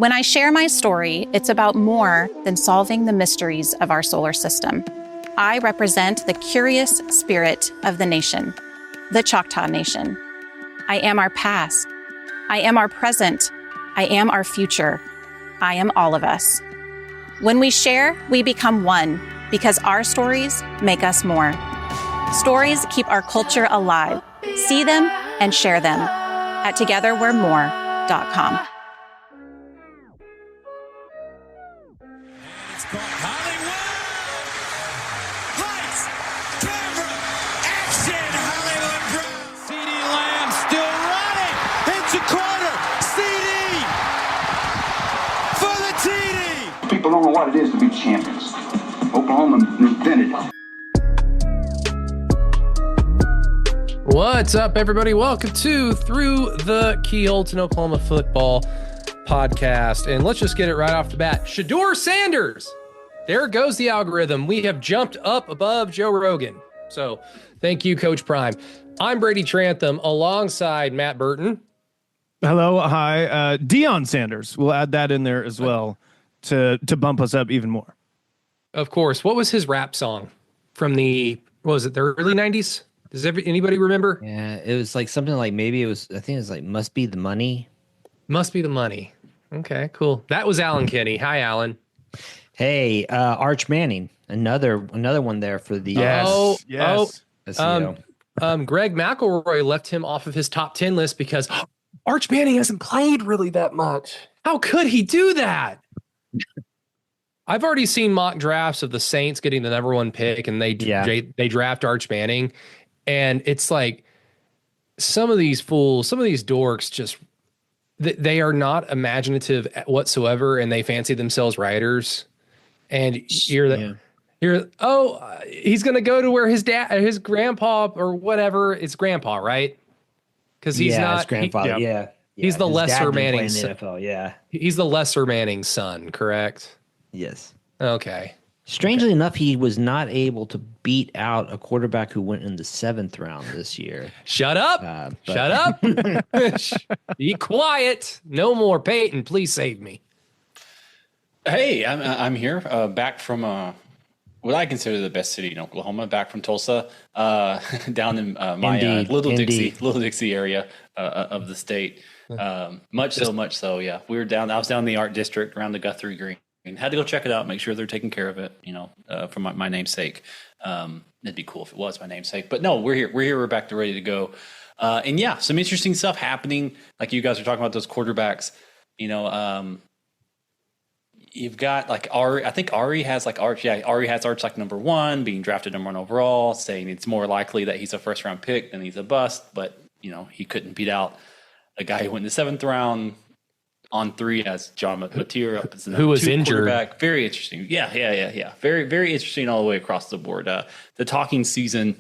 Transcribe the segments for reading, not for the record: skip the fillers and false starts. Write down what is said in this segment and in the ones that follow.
When I share my story, it's about more than solving the mysteries of our solar system. I represent the curious spirit of the nation, the Choctaw Nation. I am our past. I am our present. I am our future. I am all of us. When we share, we become one because our stories make us more. Stories keep our culture alive. See them and share them at togetherwe'remore.com. People don't know what it is to be champions. Oklahoma invented it. What's up, everybody? Welcome to Through the Keyhole to Oklahoma Football Podcast. And let's just get it right off the bat. Shedeur Sanders. There goes the algorithm. We have jumped up above Joe Rogan. So thank you, Coach Prime. I'm Brady Trantham alongside Matt Burton. Hello. Hi. Deion Sanders. We'll add that in there as well to bump us up even more. Of course. What was his rap song from the early 90s? Does anybody remember? Yeah, it was like something like I think it was like Must Be the Money. Must Be the Money. Okay, cool. That was Alan Kenny. Hi, Alan. Hey, Arch Manning. Another one there for the SEO. Greg McElroy left him off of his top 10 list because Arch Manning hasn't played really that much. How could he do that? I've already seen mock drafts of the Saints getting the number one pick, and they draft Arch Manning, and it's like some of these dorks just they are not imaginative whatsoever, and they fancy themselves writers. And he's gonna go to where his grandpa or whatever, it's grandpa, right? Because he's not his grandfather. He's the his lesser dad didn't Manning play in son. the NFL. Yeah. He's the lesser Manning son, correct? Yes. Okay. Strangely enough, he was not able to beat out a quarterback who went in the 7th round this year. Shut up. Shut up. Be quiet. No more Peyton. Please save me. Hey, I'm here, back from what I consider the best city in Oklahoma, back from Tulsa, down in my Little Dixie area of the state. Much so, yeah. I was down in the art district around the Guthrie Green. Had to go check it out, make sure they're taking care of it, for my namesake. It'd be cool if it was my namesake. But no, we're here. We're back to ready to go. And yeah, some interesting stuff happening. Like you guys are talking about those quarterbacks, you've got like Ari. I think Ari has like Arch. Yeah, Ari has Arch like number 1, being drafted number 1 overall, saying it's more likely that he's a first round pick than he's a bust. But he couldn't beat out a guy who went in the 7th round on 3 as John Mateer up as who was injured. Very interesting. Yeah. Very, very interesting all the way across the board. The talking season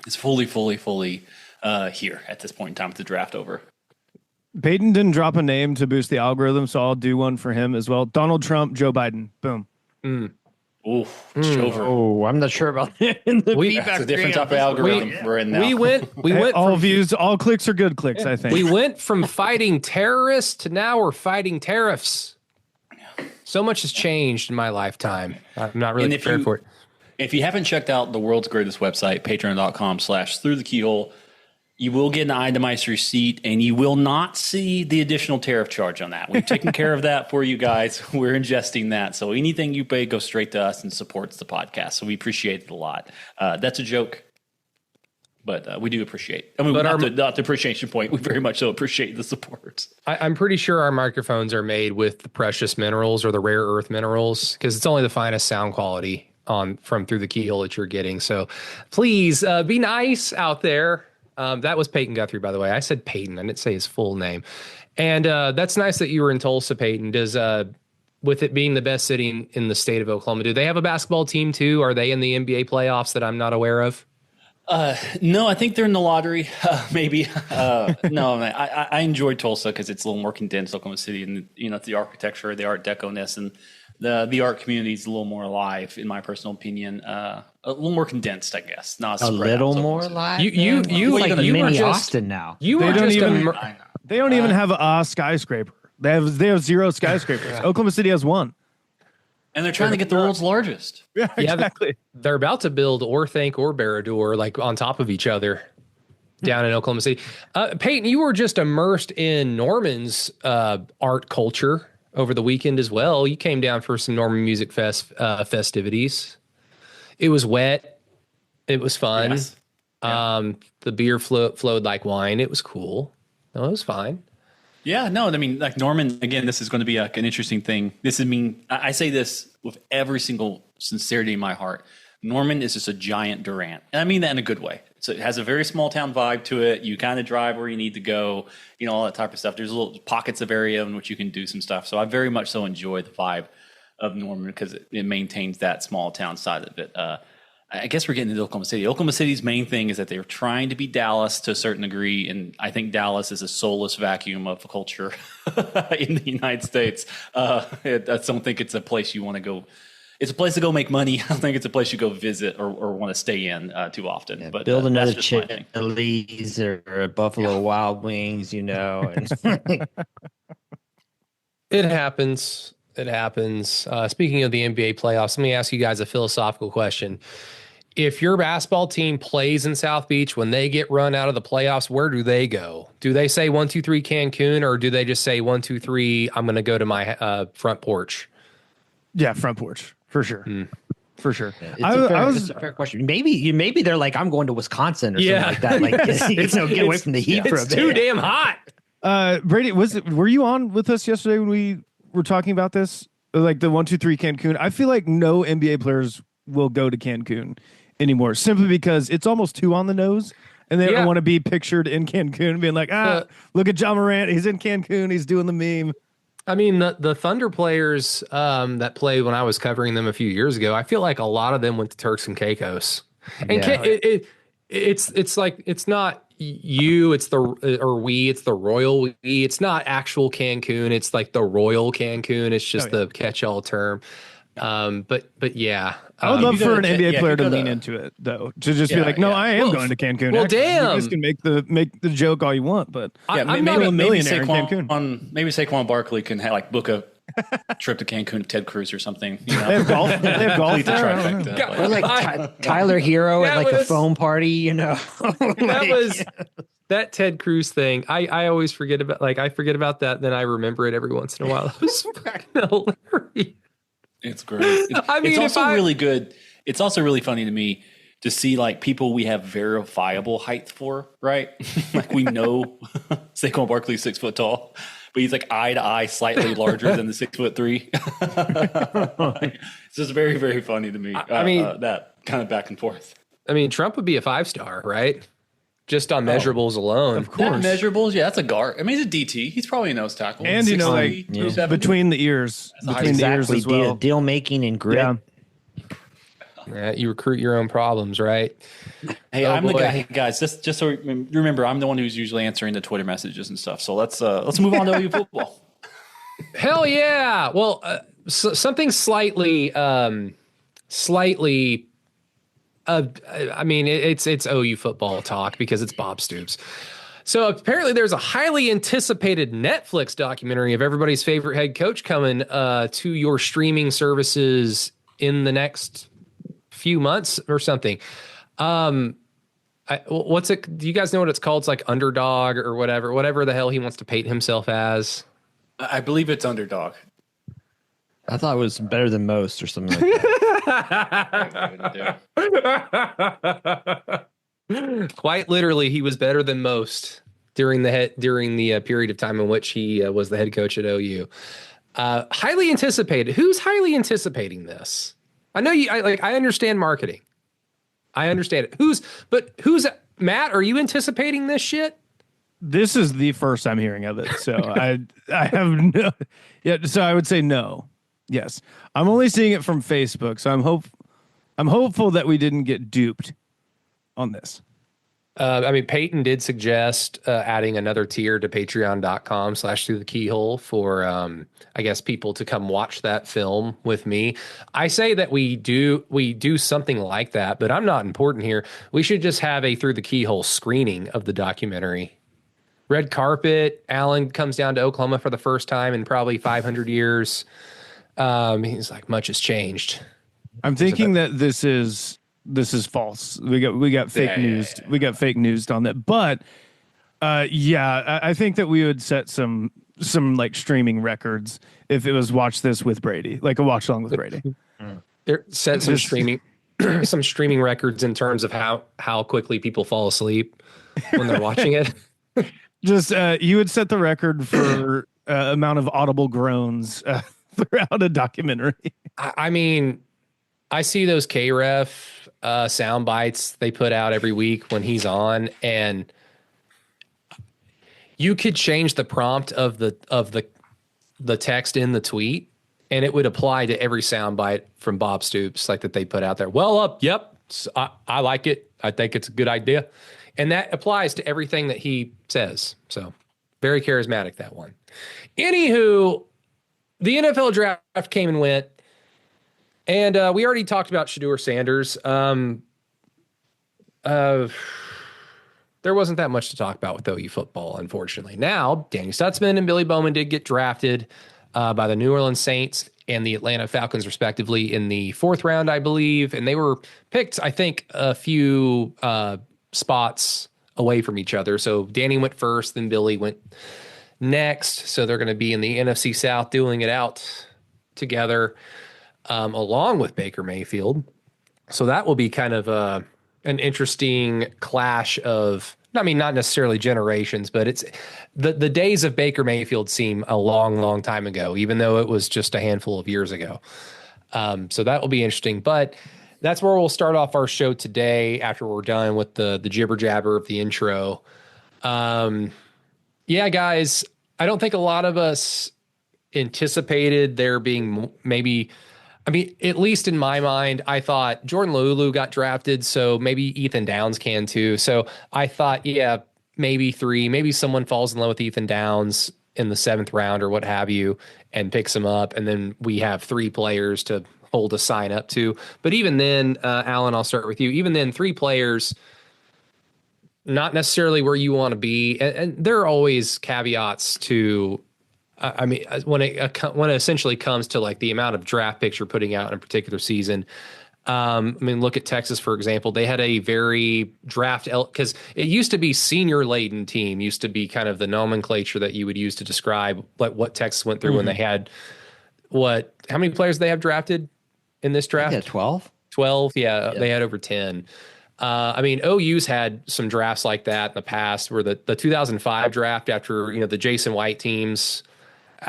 is fully here at this point in time with the draft over. Peyton didn't drop a name to boost the algorithm, so I'll do one for him as well. Donald Trump, Joe Biden. Boom. Over. Oh, I'm not sure about that. That's a different type of algorithm we're in now. We went all views, all clicks are good clicks, I think. We went from fighting terrorists to now we're fighting tariffs. So much has changed in my lifetime. I'm not really prepared for it. If you haven't checked out the world's greatest website, patreon.com/throughthekeyhole, you will get an itemized receipt, and you will not see the additional tariff charge on that. We've taken care of that for you guys. We're ingesting that. So anything you pay goes straight to us and supports the podcast. So we appreciate it a lot. That's a joke, but we do appreciate. I mean, not the appreciation point. We very much so appreciate the support. I'm pretty sure our microphones are made with the precious minerals or the rare earth minerals, because it's only the finest sound quality from Through the Keyhole that you're getting. So please be nice out there. That was Peyton Guthrie, by the way. I said Peyton. I didn't say his full name. And that's nice that you were in Tulsa, Peyton. Does with it being the best city in the state of Oklahoma, do they have a basketball team too? Are they in the NBA playoffs that I'm not aware of? No, I think they're in the lottery. Maybe. No, I enjoy Tulsa because it's a little more condensed, Oklahoma City, and it's the architecture, the Art Deco-ness, and the art community is a little more alive, in my personal opinion. A little more condensed, I guess. Not a little more alive. You like you mini were just Austin now. They don't even have a skyscraper. They have 0 skyscrapers. Oklahoma City has 1. And they're trying to get the world's largest. Yeah, exactly. They're about to build Orthanc or Barad-dûr like on top of each other down in Oklahoma City. Peyton, you were just immersed in Norman's art culture over the weekend as well. You came down for some Norman Music Fest festivities. It was wet. It was fun. Yes. The beer flowed like wine. It was cool. No, it was fine. Yeah, no, I mean, like Norman, again, this is going to be like an interesting thing. I say this with every single sincerity in my heart. Norman is just a giant Durant. And I mean that in a good way. So it has a very small town vibe to it. You kind of drive where you need to go, all that type of stuff. There's little pockets of area in which you can do some stuff. So I very much so enjoy the vibe of Norman because it maintains that small town side of it. I guess we're getting into Oklahoma City. Oklahoma City's main thing is that they're trying to be Dallas to a certain degree, and I think Dallas is a soulless vacuum of culture in the United States. I don't think it's a place you want to go. It's a place to go make money. I don't think it's a place you go visit or want to stay in too often. Yeah, but build another that's just my thing. Chili's or Buffalo Wild Wings, It happens. It happens. Speaking of the NBA playoffs, let me ask you guys a philosophical question. If your basketball team plays in South Beach, when they get run out of the playoffs, where do they go? Do they say 1, 2, 3 Cancun, or do they just say 1, 2, 3, I'm going to go to my front porch? Yeah, front porch for sure. For sure. Yeah, it's a fair question. Maybe they're like, I'm going to Wisconsin or something like that. Like, get away from the heat for a bit. It's too damn hot. Brady, were you on with us yesterday when we were talking about this? Like the 1, 2, 3 Cancun? I feel like no NBA players will go to Cancun anymore, simply because it's almost too on the nose, and they don't want to be pictured in Cancun being like, look at John Morant, he's in Cancun, he's doing the meme. I mean, the Thunder players that played when I was covering them a few years ago, I feel like a lot of them went to Turks and Caicos, and it's like, it's not you, it's the royal we. It's not actual Cancun. It's like the royal Cancun. It's just the catch-all term. But yeah, I would love for an NBA player to lean into it, though, to just be like, "No, I am going to Cancun." Well, actually, damn, you guys can make the joke all you want, but maybe a millionaire in Cancun. Maybe Saquon Barkley can book a trip to Cancun with Ted Cruz or something. They have golf. They have golf trifecta. Or like Tyler Hero at like a foam party, That was that Ted Cruz thing. I always forget about that. Then I remember it every once in a while. That was fucking hilarious. It's great. It's also really good. It's also really funny to me to see like people we have verifiable height for, right? Like we know Saquon Barkley's 6 foot tall, but he's like eye to eye slightly larger than the 6'3". It's just very, very funny to me. That kind of back and forth. I mean, Trump would be a 5-star, right? Just on measurables alone. Of course. Measurables, that's a guard. I mean, he's a DT. He's probably a nose tackle. And, between the ears. Between the ears as well. Deal making and grit. Yeah, you recruit your own problems, right? Hey, I'm the guy. Hey, guys, just so you remember, I'm the one who's usually answering the Twitter messages and stuff. So let's move on to OU football. Hell yeah. Well, something slightly I mean, it's OU football talk because it's Bob Stoops. So apparently there's a highly anticipated Netflix documentary of everybody's favorite head coach coming to your streaming services in the next few months or something. What's it? Do you guys know what it's called? It's like Underdog or whatever the hell he wants to paint himself as. I believe it's Underdog. I thought it was Better Than Most or something like that. Quite literally, he was better than most during the period of time in which he was the head coach at OU. Highly anticipated. Who's highly anticipating this? I know you. I understand marketing. I understand it. Who's Matt? Are you anticipating this shit? This is the first I'm hearing of it, so I have no. Yeah, so I would say no. Yes, I'm only seeing it from Facebook, so I'm hopeful that we didn't get duped on this. I mean, Peyton did suggest adding another tier to patreon.com/throughthekeyhole for, I guess, people to come watch that film with me. I say that we do something like that, but I'm not important here. We should just have a Through the Keyhole screening of the documentary. red carpet. Allen comes down to Oklahoma for the first time in probably 500 years. He's like, much has changed. I'm thinking that this is false. We got fake news. We got fake news on that. But I think that we would set some like streaming records if it was watch this with Brady, like a watch along with Brady. There set some streaming some streaming records in terms of how quickly people fall asleep when they're watching it. Just you would set the record for amount of audible groans throughout a documentary. I mean, I see those KREF sound bites they put out every week when he's on, and you could change the prompt of the text in the tweet, and it would apply to every sound bite from Bob Stoops like that they put out there. Well up, yep, I like it. I think it's a good idea, and that applies to everything that he says. So very charismatic, that one. Anywho, the NFL draft came and went. And we already talked about Shedeur Sanders. There wasn't that much to talk about with OU football, unfortunately. Now, Danny Stutzman and Billy Bowman did get drafted by the New Orleans Saints and the Atlanta Falcons, respectively, in the 4th round, I believe. And they were picked, I think, a few spots away from each other. So Danny went first, then Billy went next. So they're going to be in the NFC South doing it out together. Along with Baker Mayfield. So that will be kind of an interesting clash of, I mean, not necessarily generations, but it's the days of Baker Mayfield seem a long, long time ago, even though it was just a handful of years ago. So that will be interesting. But that's where we'll start off our show today after we're done with the jibber jabber of the intro. Yeah, guys, I don't think a lot of us anticipated there being maybe, I mean, at least in my mind, I thought Jordan Lulu got drafted, so maybe Ethan Downs can too. So I thought, yeah, maybe 3, maybe someone falls in love with Ethan Downs in the 7th round or what have you and picks him up. And then we have 3 players to hold a sign up to. But even then, Alan, I'll start with you. Even then, 3 players, not necessarily where you want to be. And there are always caveats to, I mean, when it essentially comes to like the amount of draft picks you're putting out in a particular season. I mean, look at Texas, for example. They had a very because it used to be senior laden team, used to be kind of the nomenclature that you would use to describe what Texas went through when they had how many players they have drafted in this draft? Yeah, 12. 12. Yeah, they had over 10. I mean, OU's had some drafts like that in the past where the 2005 draft after, the Jason White teams,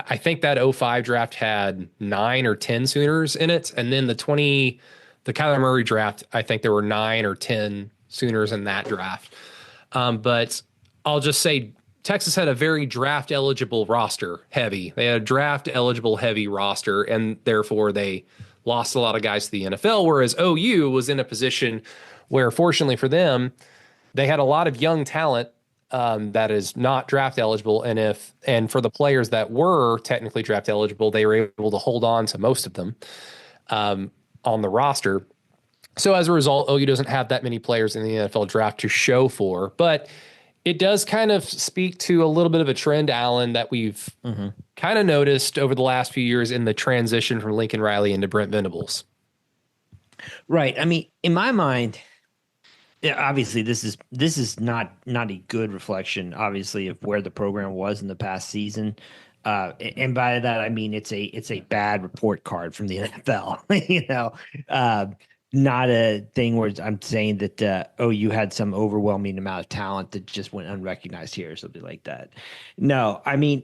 I think that 05 draft had 9 or 10 Sooners in it. And then the Kyler Murray draft, I think there were 9 or 10 Sooners in that draft. But I'll just say Texas had a very draft eligible roster heavy. They had a draft eligible heavy roster, and therefore they lost a lot of guys to the NFL. Whereas OU was in a position where, fortunately for them, they had a lot of young talent that is not draft eligible, and for the players that were technically draft eligible, they were able to hold on to most of them on the roster. So as a result, OU doesn't have that many players in the NFL draft to show for, but it does kind of speak to a little bit of a trend, Alan, that we've kind of noticed over the last few years in the transition from Lincoln Riley into Brent Venables. Right. I mean, in my mind, obviously this is not a good reflection, obviously, of where the program was in the past season. And by that, I mean, it's a bad report card from the NFL, not a thing where I'm saying that, you had some overwhelming amount of talent that just went unrecognized here or something like that. No, I mean,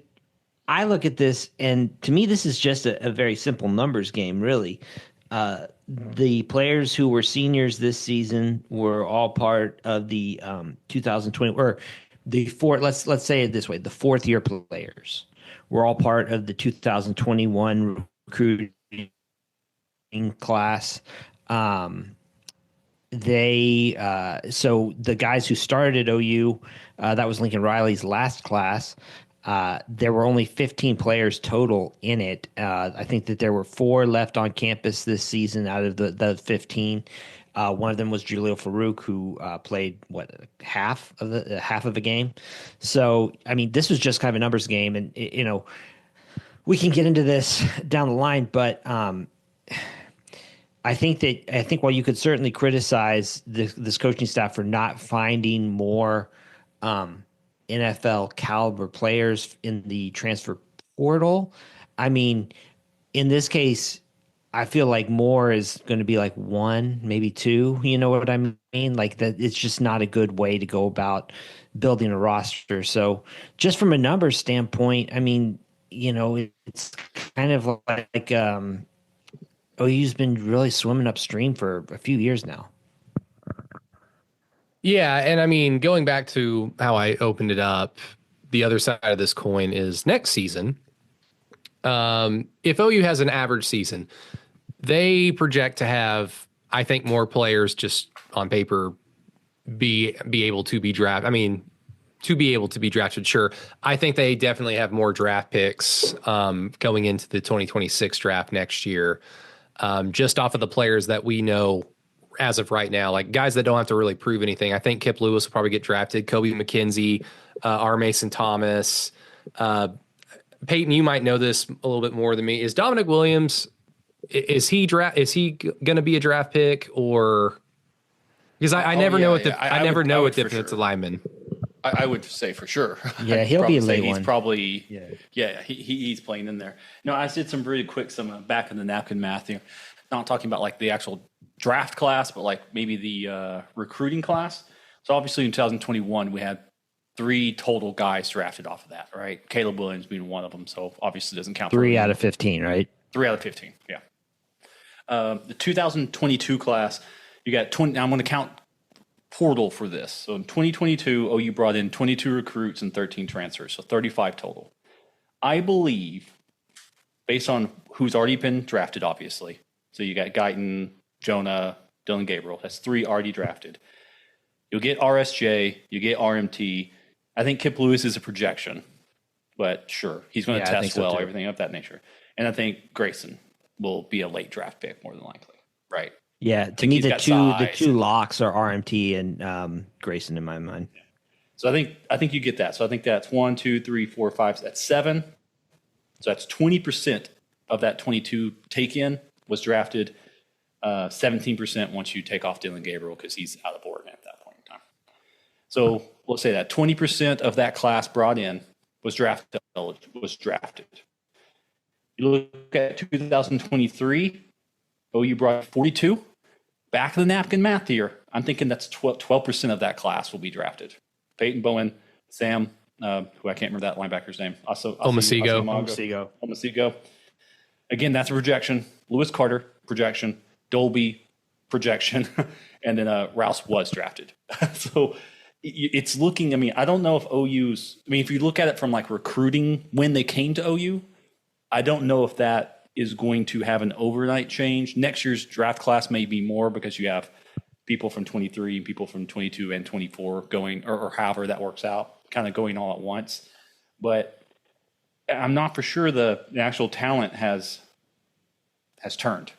I look at this, and to me, this is just a very simple numbers game, really. The players who were seniors this season were all part of the 2020 or the let's say it this way, the 4th year players were all part of the 2021 recruiting class. So the guys who started at OU, that was Lincoln Riley's last class. There were only 15 players total in it. I think that there were 4 left on campus this season out of the 15. One of them was Julio Farouk, who played half of a game. So I mean, this was just kind of a numbers game, and we can get into this down the line, but I think while you could certainly criticize this coaching staff for not finding more NFL caliber players in the transfer portal, I mean, in this case, I feel like more is going to be like one, maybe two. You know what I mean? Like that, it's just not a good way to go about building a roster. So, just from a numbers standpoint, I mean, it's kind of like OU's been really swimming upstream for a few years now. Yeah, and I mean, going back to how I opened it up, the other side of this coin is next season. If OU has an average season, they project to have, I think, more players just on paper be able to be drafted. I mean, to be able to be drafted, sure. I think they definitely have more draft picks going into the 2026 draft next year, just off of the players that we know as of right now, like guys that don't have to really prove anything. I think Kip Lewis will probably get drafted. Kobe McKenzie, R. Mason Thomas. Peyton, you might know this a little bit more than me. Is Dominic Williams, is he going to be a draft pick, or because I never know what I never know what defensive lineman. I would say for sure. Yeah, he'll be a late he's one. Probably he's playing in there. No, I did some really quick back in the napkin math here. Not talking about like the actual draft class, but like maybe the recruiting class. So obviously in 2021 we had 3 total guys drafted off of that, right? Caleb Williams being one of them, so obviously doesn't count. 3 out of 15, right? 3 out of 15, yeah. The 2022 class, you got 20. Now I'm going to count portal for this. So in 2022, OU brought in 22 recruits and 13 transfers, so 35 total. I believe, based on who's already been drafted, obviously. So you got Guyton, Jonah, Dylan Gabriel. That's 3 already drafted. You'll get RSJ, you get RMT. I think Kip Lewis is a projection, but sure, he's going to test well, everything of that nature. And I think Grayson will be a late draft pick more than likely, right? Yeah, to me the two locks are RMT and Grayson in my mind. Yeah. So I think you get that. So I think that's 1, 2, 3, 4, 5. That's 7. So that's 20% of that 22 take in was drafted. 17% once you take off Dylan Gabriel because he's out of Oregon at that point in time. So we'll say that 20% of that class brought in was drafted. You look at 2023, OU brought 42. Back of the napkin math here, I'm thinking that's 12% of that class will be drafted. Peyton Bowen, Sam, who I can't remember that linebacker's name. Omasigo. Again, that's a projection. Lewis Carter, projection. Dolby, projection. And then Rouse was drafted. So it's looking, I mean, I don't know if if you look at it from like recruiting when they came to OU, I don't know if that is going to have an overnight change. Next year's draft class may be more because you have people from 23, people from 22 and 24 going, or however that works out, kind of going all at once. But I'm not for sure the actual talent has turned.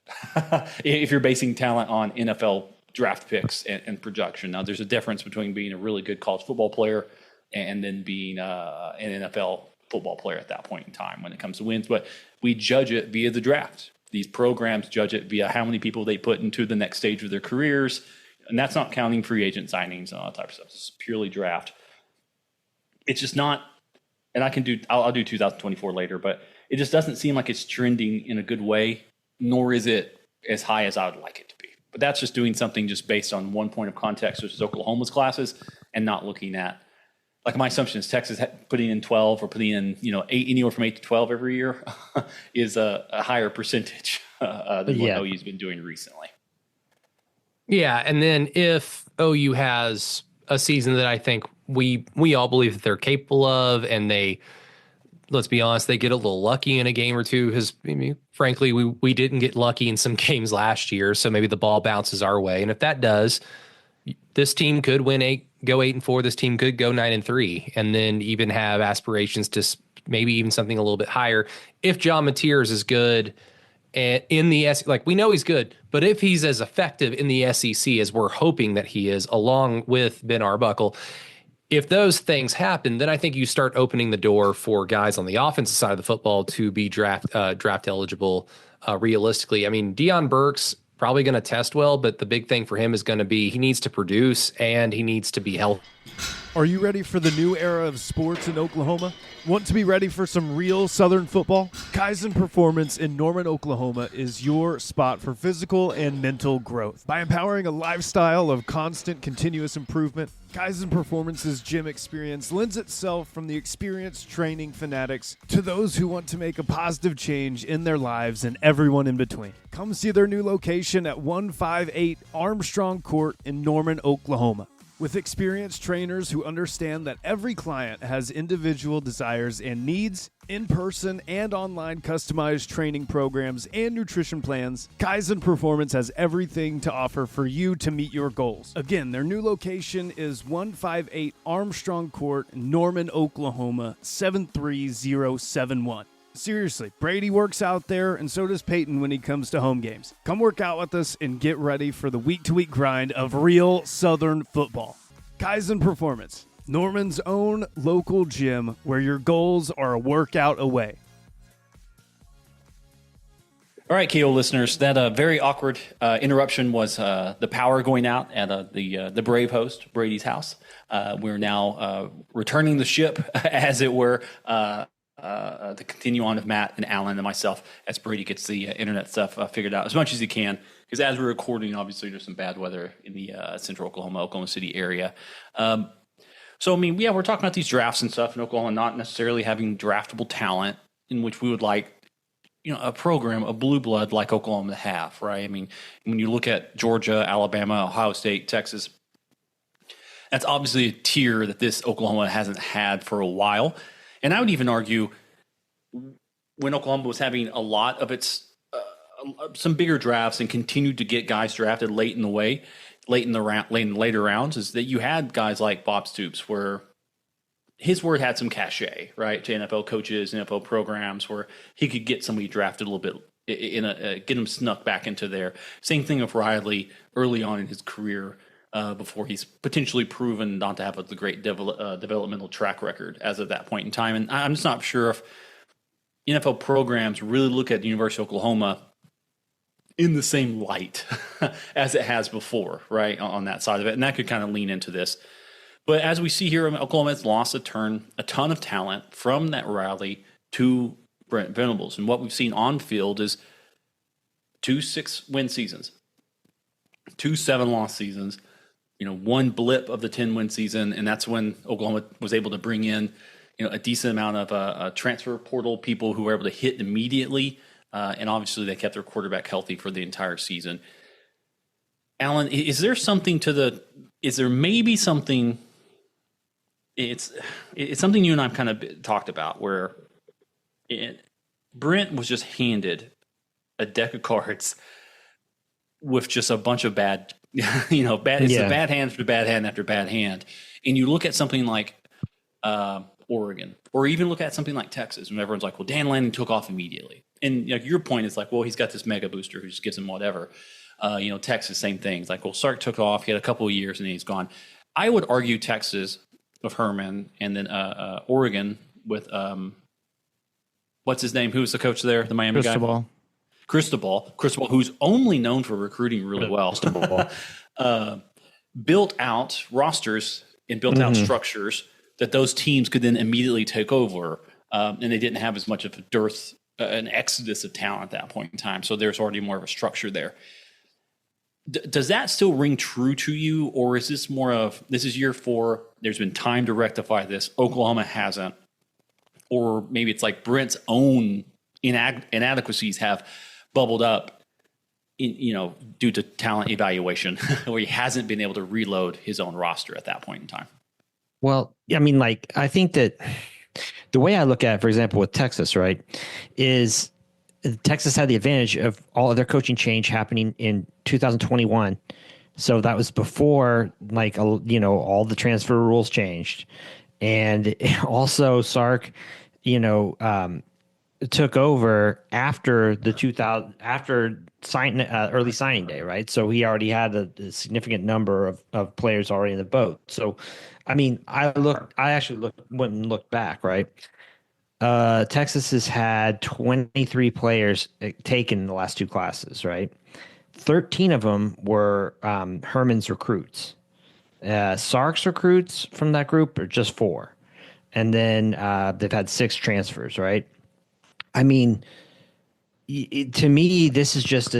If you're basing talent on NFL draft picks and projection. Now, there's a difference between being a really good college football player and then being an NFL football player at that point in time when it comes to wins. But we judge it via the draft. These programs judge it via how many people they put into the next stage of their careers. And that's not counting free agent signings and all that type of stuff. It's purely draft. It's just not, and I'll do 2024 later, but it just doesn't seem like it's trending in a good way, nor is it as high as I would like it to be. But that's just doing something just based on one point of context, which is Oklahoma's classes, and not looking at, like my assumption is Texas putting in 12 or putting in 8, anywhere from 8 to 12 every year is a higher percentage than what OU's been doing recently. Yeah, and then if OU has a season that I think we all believe that they're capable of, and they, let's be honest, they get a little lucky in a game or two, because frankly we didn't get lucky in some games last year, so maybe the ball bounces our way, and if that does, this team could go 8-4. This team could go 9-3, and then even have aspirations to maybe even something a little bit higher if John Mateer is as good and in the like we know he's good, but if he's as effective in the SEC as we're hoping that he is, along with Ben Arbuckle, if those things happen, then I think you start opening the door for guys on the offensive side of the football to be draft eligible. Realistically, I mean, Deion Burks probably going to test well, but the big thing for him is going to be he needs to produce and he needs to be healthy. Are you ready for the new era of sports in Oklahoma? Want to be ready for some real Southern football? Kaizen Performance in Norman, Oklahoma is your spot for physical and mental growth. By empowering a lifestyle of constant, continuous improvement, Kaizen Performance's gym experience lends itself from the experienced training fanatics to those who want to make a positive change in their lives and everyone in between. Come see their new location at 158 Armstrong Court in Norman, Oklahoma. With experienced trainers who understand that every client has individual desires and needs, in-person and online customized training programs and nutrition plans, Kaizen Performance has everything to offer for you to meet your goals. Again, their new location is 158 Armstrong Court, Norman, Oklahoma, 73071. Seriously, Brady works out there, and so does Peyton when he comes to home games. Come work out with us and get ready for the week-to-week grind of real Southern football. Kaizen Performance, Norman's own local gym where your goals are a workout away. All right, KO listeners, that very awkward interruption was the power going out at the Brave host, Brady's house. We're now returning the ship, as it were, to continue on with Matt and Alan and myself as Brady gets the internet stuff figured out as much as he can. Because as we're recording, obviously there's some bad weather in the central Oklahoma City area. So, I mean, yeah, we're talking about these drafts and stuff in Oklahoma, not necessarily having draftable talent in which we would like, a program, a blue blood like Oklahoma to have, right? I mean, when you look at Georgia, Alabama, Ohio State, Texas, that's obviously a tier that this Oklahoma hasn't had for a while. And I would even argue when Oklahoma was having a lot of its some bigger drafts and continued to get guys drafted late in later rounds, is that you had guys like Bob Stoops, where his word had some cachet, right, to NFL coaches, NFL programs, where he could get somebody drafted a little bit get him snuck back into there. Same thing with Riley early on in his career. Before he's potentially proven not to have the great developmental track record as of that point in time. And I'm just not sure if NFL programs really look at the University of Oklahoma in the same light as it has before, right, on that side of it. And that could kind of lean into this. But as we see here, Oklahoma has lost a ton of talent from that Riley to Brent Venables. And what we've seen on field is 2 6-win seasons, 2 7-loss seasons, one blip of the 10-win season, and that's when Oklahoma was able to bring in, a decent amount of transfer portal people who were able to hit immediately, and obviously they kept their quarterback healthy for the entire season. Alan, is there maybe something? It's something you and I've kind of talked about, where Brent was just handed a deck of cards with just a bunch of bad. It's a bad hand after bad hand after bad hand. And you look at something like Oregon, or even look at something like Texas, and everyone's like, well, Dan Lanning took off immediately. And your point is like, well, he's got this mega booster who just gives him whatever. Texas, same thing. It's like, well, Sark took off. He had a couple of years and then he's gone. I would argue Texas with Herman, and then Oregon with, what's his name? Who was the coach there? The Miami guy? Cristobal, who's only known for recruiting really well, built out rosters and built out structures that those teams could then immediately take over. And they didn't have as much of a dearth, an exodus of talent at that point in time. So there's already more of a structure there. Does that still ring true to you? Or is this more of, this is year 4, there's been time to rectify this, Oklahoma hasn't? Or maybe it's like Brent's own inadequacies have bubbled up, due to talent evaluation, where he hasn't been able to reload his own roster at that point in time. Well, I mean, I think that the way I look at it, for example, with Texas, right, is Texas had the advantage of all of their coaching change happening in 2021. So that was before, all the transfer rules changed. And also Sark, took over after the 2000 after early signing day, right? So he already had a significant number of players already in the boat. So, I mean, I went and looked back, right? Texas has had 23 players taken in the last two classes, right? 13 of them were Herman's recruits. Sark's recruits from that group are just 4. And then they've had 6 transfers, right? I mean, to me, this is just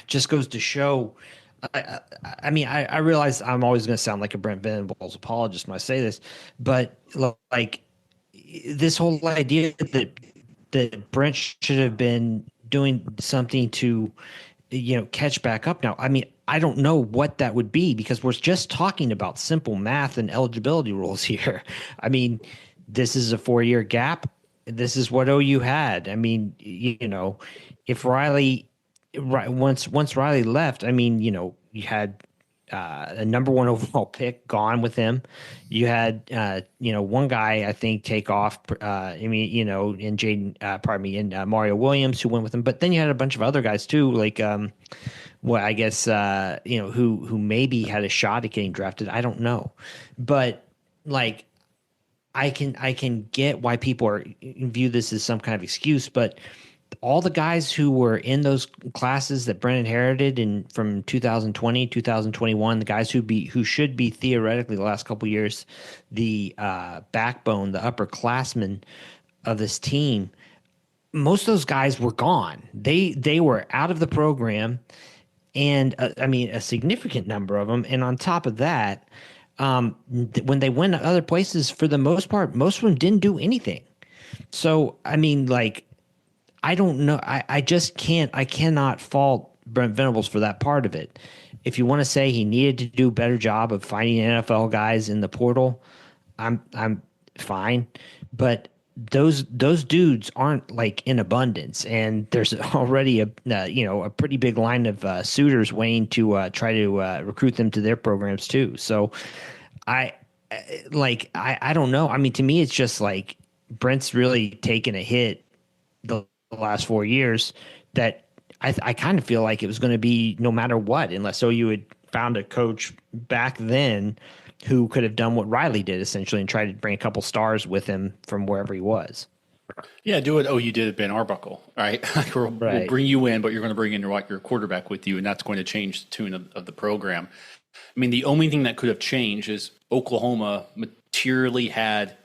just goes to show. I realize I'm always going to sound like a Brent Venables apologist when I say this, but like this whole idea that Brent should have been doing something to, catch back up now. I mean, I don't know what that would be because we're just talking about simple math and eligibility rules here. I mean, this is a 4-year gap. This is what OU had. I mean, if once Riley left, I mean, you had a number 1 overall pick gone with him. You had, one guy I think take off. In Jaden, and Mario Williams who went with him. But then you had a bunch of other guys too, like I guess who maybe had a shot at getting drafted. I don't know, but like I can get why people view this as some kind of excuse, but all the guys who were in those classes that Brent inherited from 2020, 2021, the guys who should be theoretically the last couple of years, the backbone, the upperclassmen of this team, most of those guys were gone. They were out of the program, and a significant number of them. And on top of that, when they went to other places, for the most part, most of them didn't do anything. So, I mean, like, I don't know. I cannot fault Brent Venables for that part of it. If you want to say he needed to do a better job of finding NFL guys in the portal, I'm fine. But those dudes aren't like in abundance, and there's already a pretty big line of suitors waiting to try to recruit them to their programs too. So I don't know. I mean, to me, it's just like Brent's really taken a hit the last 4 years that I kind of feel like it was going to be no matter what, unless OU had found a coach back then who could have done what Riley did essentially and tried to bring a couple stars with him from wherever he was. Yeah, do what OU did at Ben Arbuckle, right? We'll bring you in, but you're going to bring in your quarterback with you, and that's going to change the tune of the program. I mean, the only thing that could have changed is Oklahoma materially had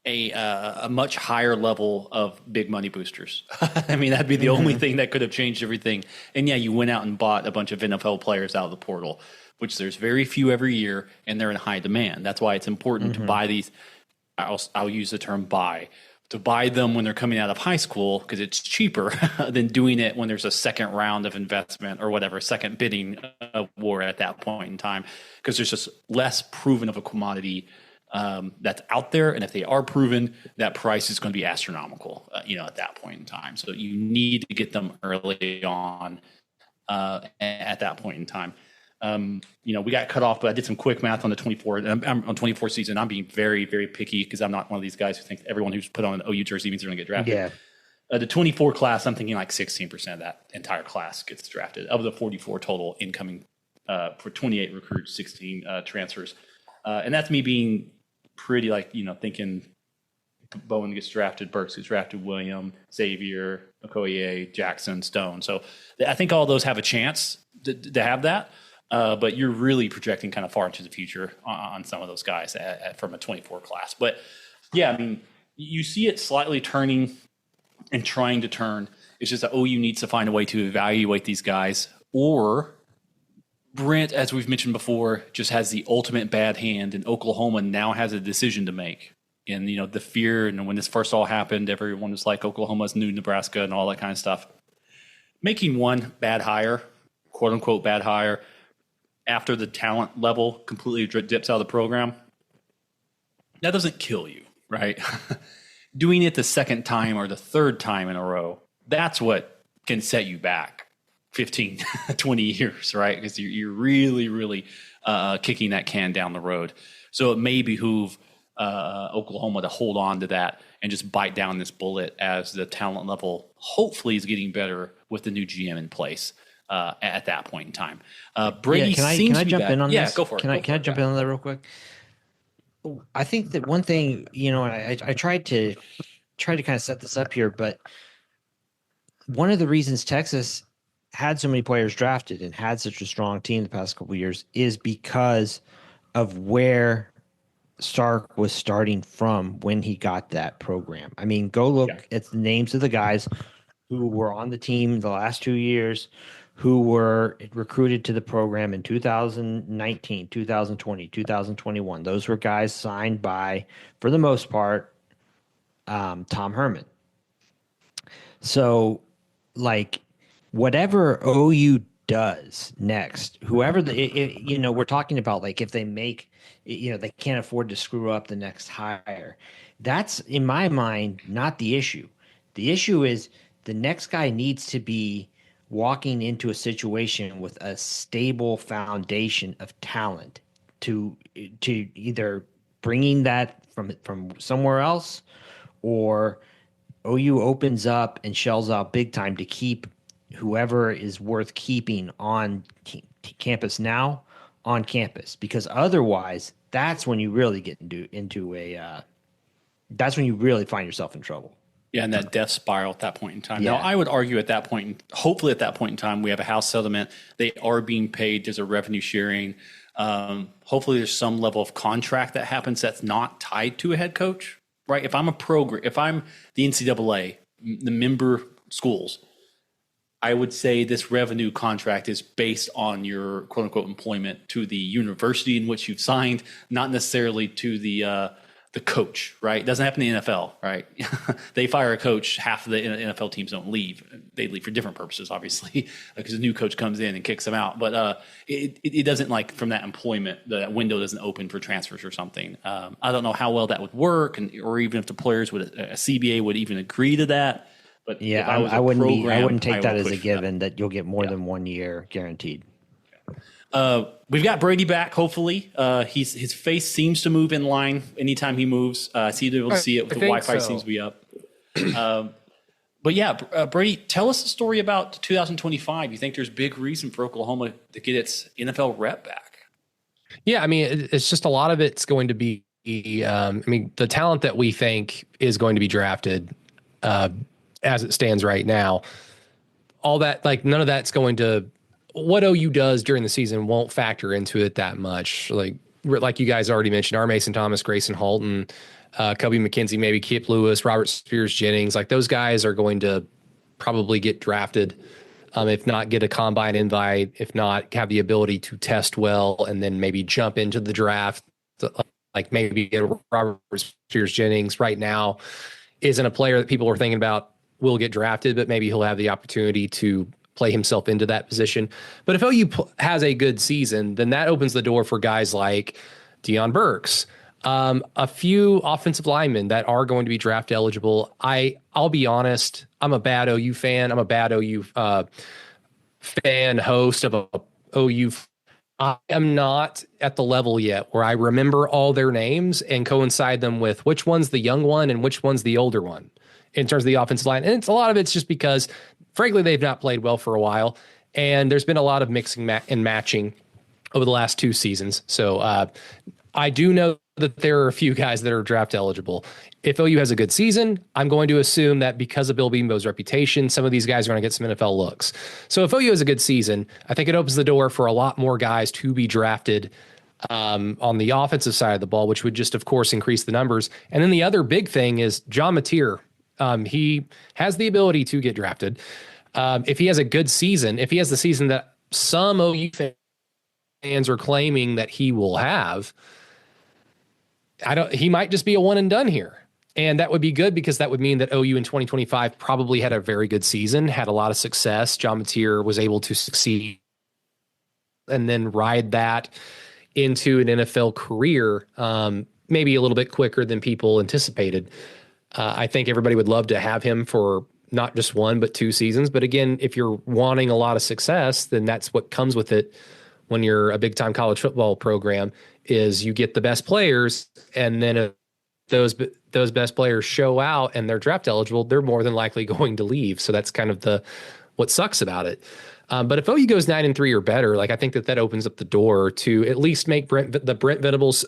a much higher level of big money boosters. I mean, that'd be the only thing that could have changed everything. And yeah, you went out and bought a bunch of NFL players out of the portal, which there's very few every year, and they're in high demand. That's why it's important to buy these. I'll use the term buy. To buy them when they're coming out of high school, because it's cheaper than doing it when there's a second round of investment or whatever, second bidding war at that point in time, because there's just less proven of a commodity that's out there. And if they are proven, that price is going to be astronomical, at that point in time. So you need to get them early on at that point in time. We got cut off, but I did some quick math on the 24. I'm on 24 season. I'm being very, very picky because I'm not one of these guys who think everyone who's put on an OU jersey means they're going to get drafted. Yeah. The 24 class, I'm thinking like 16% of that entire class gets drafted. Of the 44 total incoming for 28 recruits, 16 transfers. And that's me being pretty thinking Bowen gets drafted, Burks gets drafted, William, Xavier, Okoye, Jackson, Stone. So I think all those have a chance to have that. But you're really projecting kind of far into the future on some of those guys from a 24 class. But yeah, I mean, you see it slightly turning and trying to turn. It's just that OU needs to find a way to evaluate these guys, or Brent, as we've mentioned before, just has the ultimate bad hand, and Oklahoma now has a decision to make. And, the fear, and when this first all happened, everyone was like, Oklahoma's new Nebraska and all that kind of stuff. Making one bad hire, quote unquote bad hire, after the talent level completely dips out of the program, that doesn't kill you, right? Doing it the second time or the third time in a row, that's what can set you back 15, 20 years, right? Because you're really, really kicking that can down the road. So it may behoove Oklahoma to hold on to that and just bite down this bullet as the talent level hopefully is getting better with the new GM in place at that point in time. Brady can I jump in on this? Yeah, go for it. Can I jump in on that real quick? I think that one thing, I tried to kind of set this up here, but one of the reasons Texas had so many players drafted and had such a strong team the past couple of years is because of where Sark was starting from when he got that program. I mean, go look at the names of the guys who were on the team the last 2 years, who were recruited to the program in 2019, 2020, 2021. Those were guys signed by, for the most part, Tom Herman. So, like, whatever OU does next, whoever we're talking about, like, if they make, they can't afford to screw up the next hire. That's, in my mind, not the issue. The issue is the next guy needs to be walking into a situation with a stable foundation of talent to either bringing that from somewhere else, or OU opens up and shells out big time to keep whoever is worth keeping on campus now on campus, because otherwise that's when you really get that's when you really find yourself in trouble. Yeah, and that death spiral at that point in time. Yeah. Now, I would argue at that point, hopefully at that point in time, we have a house settlement. They are being paid. There's a revenue sharing. Hopefully there's some level of contract that happens that's not tied to a head coach, right? If I'm if I'm the NCAA, the member schools, I would say this revenue contract is based on your quote unquote employment to the university in which you've signed, not necessarily to the coach, right? It doesn't happen in the NFL, right? They fire a coach, half of the NFL teams don't leave. They leave for different purposes, obviously, because a new coach comes in and kicks them out. But it doesn't, like, from that employment, that window doesn't open for transfers or something. I don't know how well that would work, or even if the players a CBA would even agree to that. But yeah, I wouldn't take that as a given that you'll get more than 1 year guaranteed. We've got Brady back, hopefully. His face seems to move in line anytime he moves. I seem able to see it. The Wi-Fi seems to be up. But yeah, Brady, tell us a story about 2025. You think there's big reason for Oklahoma to get its NFL rep back? Yeah, I mean, it's just a lot of it's going to be, the talent that we think is going to be drafted as it stands right now, all that, like, none of that's going to, what OU does during the season won't factor into it that much. Like you guys already mentioned, R. Mason Thomas, Grayson Halton, Kobe McKenzie, maybe Kip Lewis, Robert Spears Jennings, like, those guys are going to probably get drafted. If not get a combine invite, if not have the ability to test well, and then maybe jump into the draft, like maybe get Robert Spears Jennings right now isn't a player that people are thinking about will get drafted, but maybe he'll have the opportunity to play himself into that position. But if OU has a good season, then that opens the door for guys like Deion Burks, a few offensive linemen that are going to be draft eligible. I'll be honest, I'm a bad OU fan. I'm a bad OU fan, host of a OU. I am not at the level yet where I remember all their names and coincide them with which one's the young one and which one's the older one in terms of the offensive line. And a lot of it's just because, frankly, they've not played well for a while, and there's been a lot of mixing and matching over the last 2 seasons. So I do know that there are a few guys that are draft eligible. If OU has a good season, I'm going to assume that because of Bill Beambo's reputation, some of these guys are going to get some NFL looks. So if OU has a good season, I think it opens the door for a lot more guys to be drafted on the offensive side of the ball, which would just, of course, increase the numbers. And then the other big thing is John Mateer. He has the ability to get drafted. If he has a good season, if he has the season that some OU fans are claiming that he will have, he might just be a one and done here. And that would be good, because that would mean that OU in 2025 probably had a very good season, had a lot of success. John Mateer was able to succeed and then ride that into an NFL career, maybe a little bit quicker than people anticipated. I think everybody would love to have him for not just 1, but 2 seasons. But again, if you're wanting a lot of success, then that's what comes with it when you're a big time college football program, is you get the best players, and then those best players show out and they're draft eligible, they're more than likely going to leave. So that's kind of what sucks about it. But if OU goes 9-3 or better, like I think that opens up the door to at least make the Brent Venables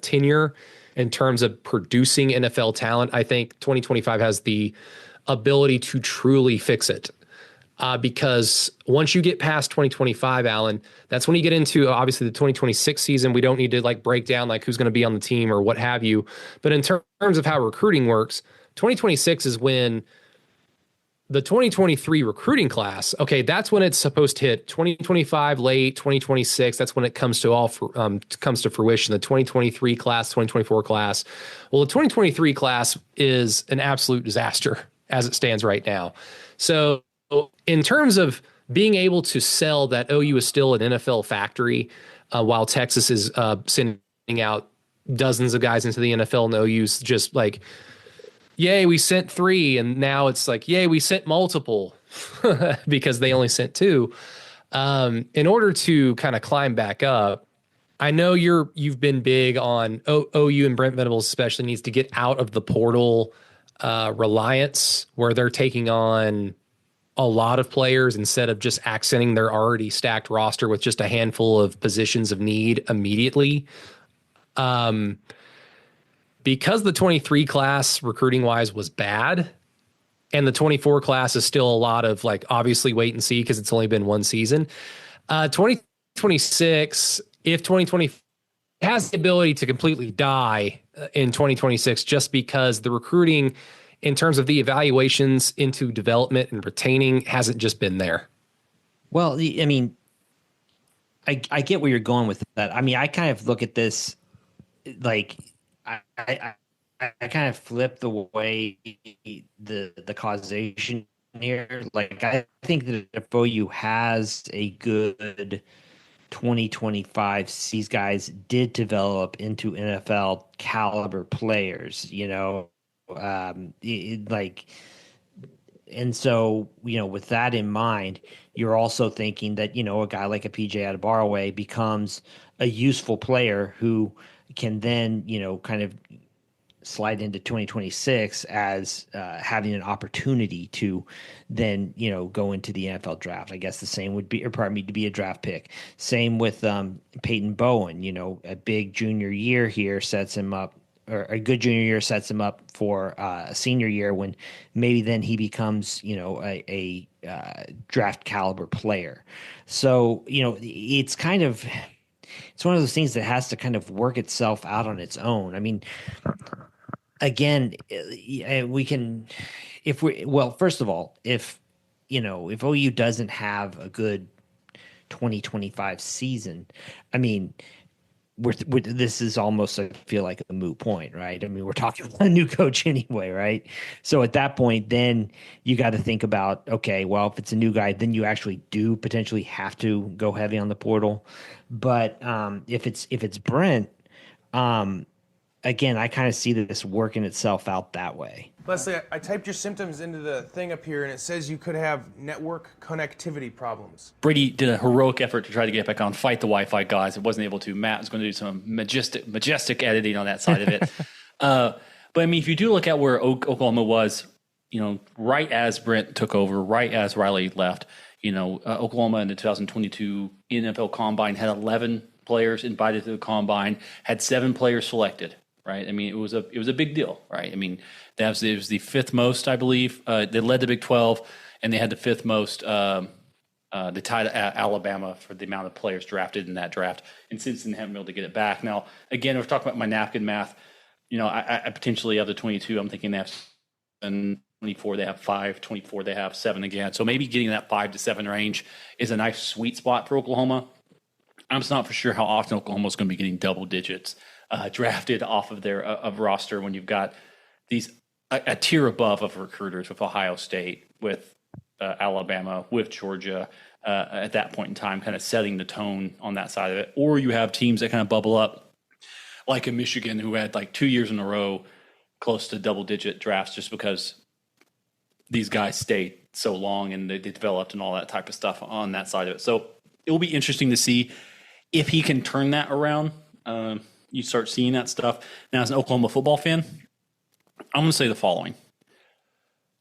tenure in terms of producing NFL talent. I think 2025 has the ability to truly fix it. Because once you get past 2025, Alan, that's when you get into obviously the 2026 season. We don't need to like break down like who's going to be on the team or what have you. But in terms of how recruiting works, 2026 is when the 2023 recruiting class, okay, that's when it's supposed to hit. 2025 late, 2026, that's when it comes to fruition. The 2023 class, 2024 class. Well, the 2023 class is an absolute disaster as it stands right now. So in terms of being able to sell that OU is still an NFL factory, while Texas is sending out dozens of guys into the NFL, and OU's just like, yay, we sent 3, and now it's like, yay, we sent multiple because they only sent 2. In order to kind of climb back up, I know you've been big on OU, and Brent Venables especially needs to get out of the portal reliance where they're taking on a lot of players instead of just accenting their already stacked roster with just a handful of positions of need immediately. Because the 23 class recruiting wise was bad, and the 24 class is still a lot of like obviously wait and see because it's only been one season. 2026, if 2020 has the ability to completely die in 2026, just because the recruiting in terms of the evaluations into development and retaining hasn't just been there. Well, I mean, I get where you're going with that. I mean, I kind of look at this like I kind of flip the way the causation here. Like I think that if OU has a good 2025, these guys did develop into NFL caliber players, and so, with that in mind, you're also thinking that, a guy like a PJ Adebawore becomes a useful player who can then, kind of slide into 2026 as having an opportunity to then, go into the NFL draft. I guess the same would be, or pardon me, to be a draft pick. Same with Peyton Bowen, a big junior year here sets him up, or a good junior year sets him up for a senior year when maybe then he becomes, a draft caliber player. So, it's kind of, it's one of those things that has to kind of work itself out on its own. I mean, again, we can, first of all, if OU doesn't have a good 2025 season, I mean, this is almost, I feel like, a moot point, right? I mean, we're talking about a new coach anyway, right? So at that point, then you got to think about, okay, well, if it's a new guy, then you actually do potentially have to go heavy on the portal. But if it's Brent, again, I kind of see this working itself out that way. Leslie, I typed your symptoms into the thing up here, and it says you could have network connectivity problems. Brady did a heroic effort to try to get back on, fight the Wi-Fi guys. It wasn't able to. Matt was going to do some majestic editing on that side of it. But I mean, if you do look at where Oklahoma was, right as Brent took over, right as Riley left, Oklahoma in the 2022 NFL Combine had 11 players invited to the Combine, had 7 players selected. Right. I mean, it was a big deal. Right. I mean, it was the 5th most, I believe. They led the Big 12, and they had the 5th most. They tied Alabama for the amount of players drafted in that draft. And since then, haven't been able to get it back. Now, again, we're talking about my napkin math. I potentially of the 22, I'm thinking they have 24, they have 5, 24, they have 7 again. So maybe getting that 5 to 7 range is a nice sweet spot for Oklahoma. I'm just not for sure how often Oklahoma's going to be getting double digits drafted off of their of roster when you've got these a tier above of recruiters with Ohio State, with Alabama, with Georgia at that point in time, kind of setting the tone on that side of it. Or you have teams that kind of bubble up, like in Michigan, who had like 2 years in a row close to double-digit drafts just because these guys stayed so long and they developed and all that type of stuff on that side of it. So it will be interesting to see if he can turn that around. you start seeing that stuff. Now, as an Oklahoma football fan, I'm going to say the following.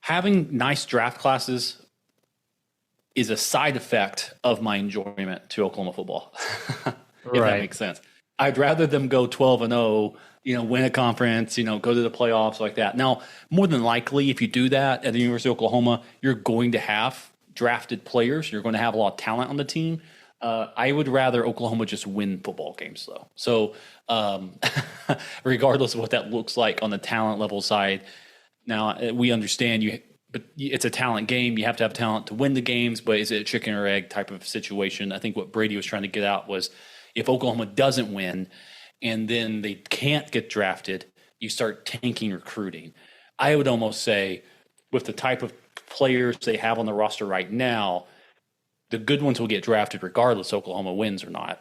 Having nice draft classes is a side effect of my enjoyment to Oklahoma football, if that makes sense. I'd rather them go 12-0, win a conference, go to the playoffs like that. Now, more than likely, if you do that at the University of Oklahoma, you're going to have drafted players. You're going to have a lot of talent on the team. I would rather Oklahoma just win football games, though. So regardless of what that looks like on the talent level side, now we understand but it's a talent game. You have to have talent to win the games, but is it a chicken or egg type of situation? I think what Brady was trying to get out was if Oklahoma doesn't win and then they can't get drafted, you start tanking recruiting. I would almost say with the type of players they have on the roster right now, the good ones will get drafted regardless Oklahoma wins or not.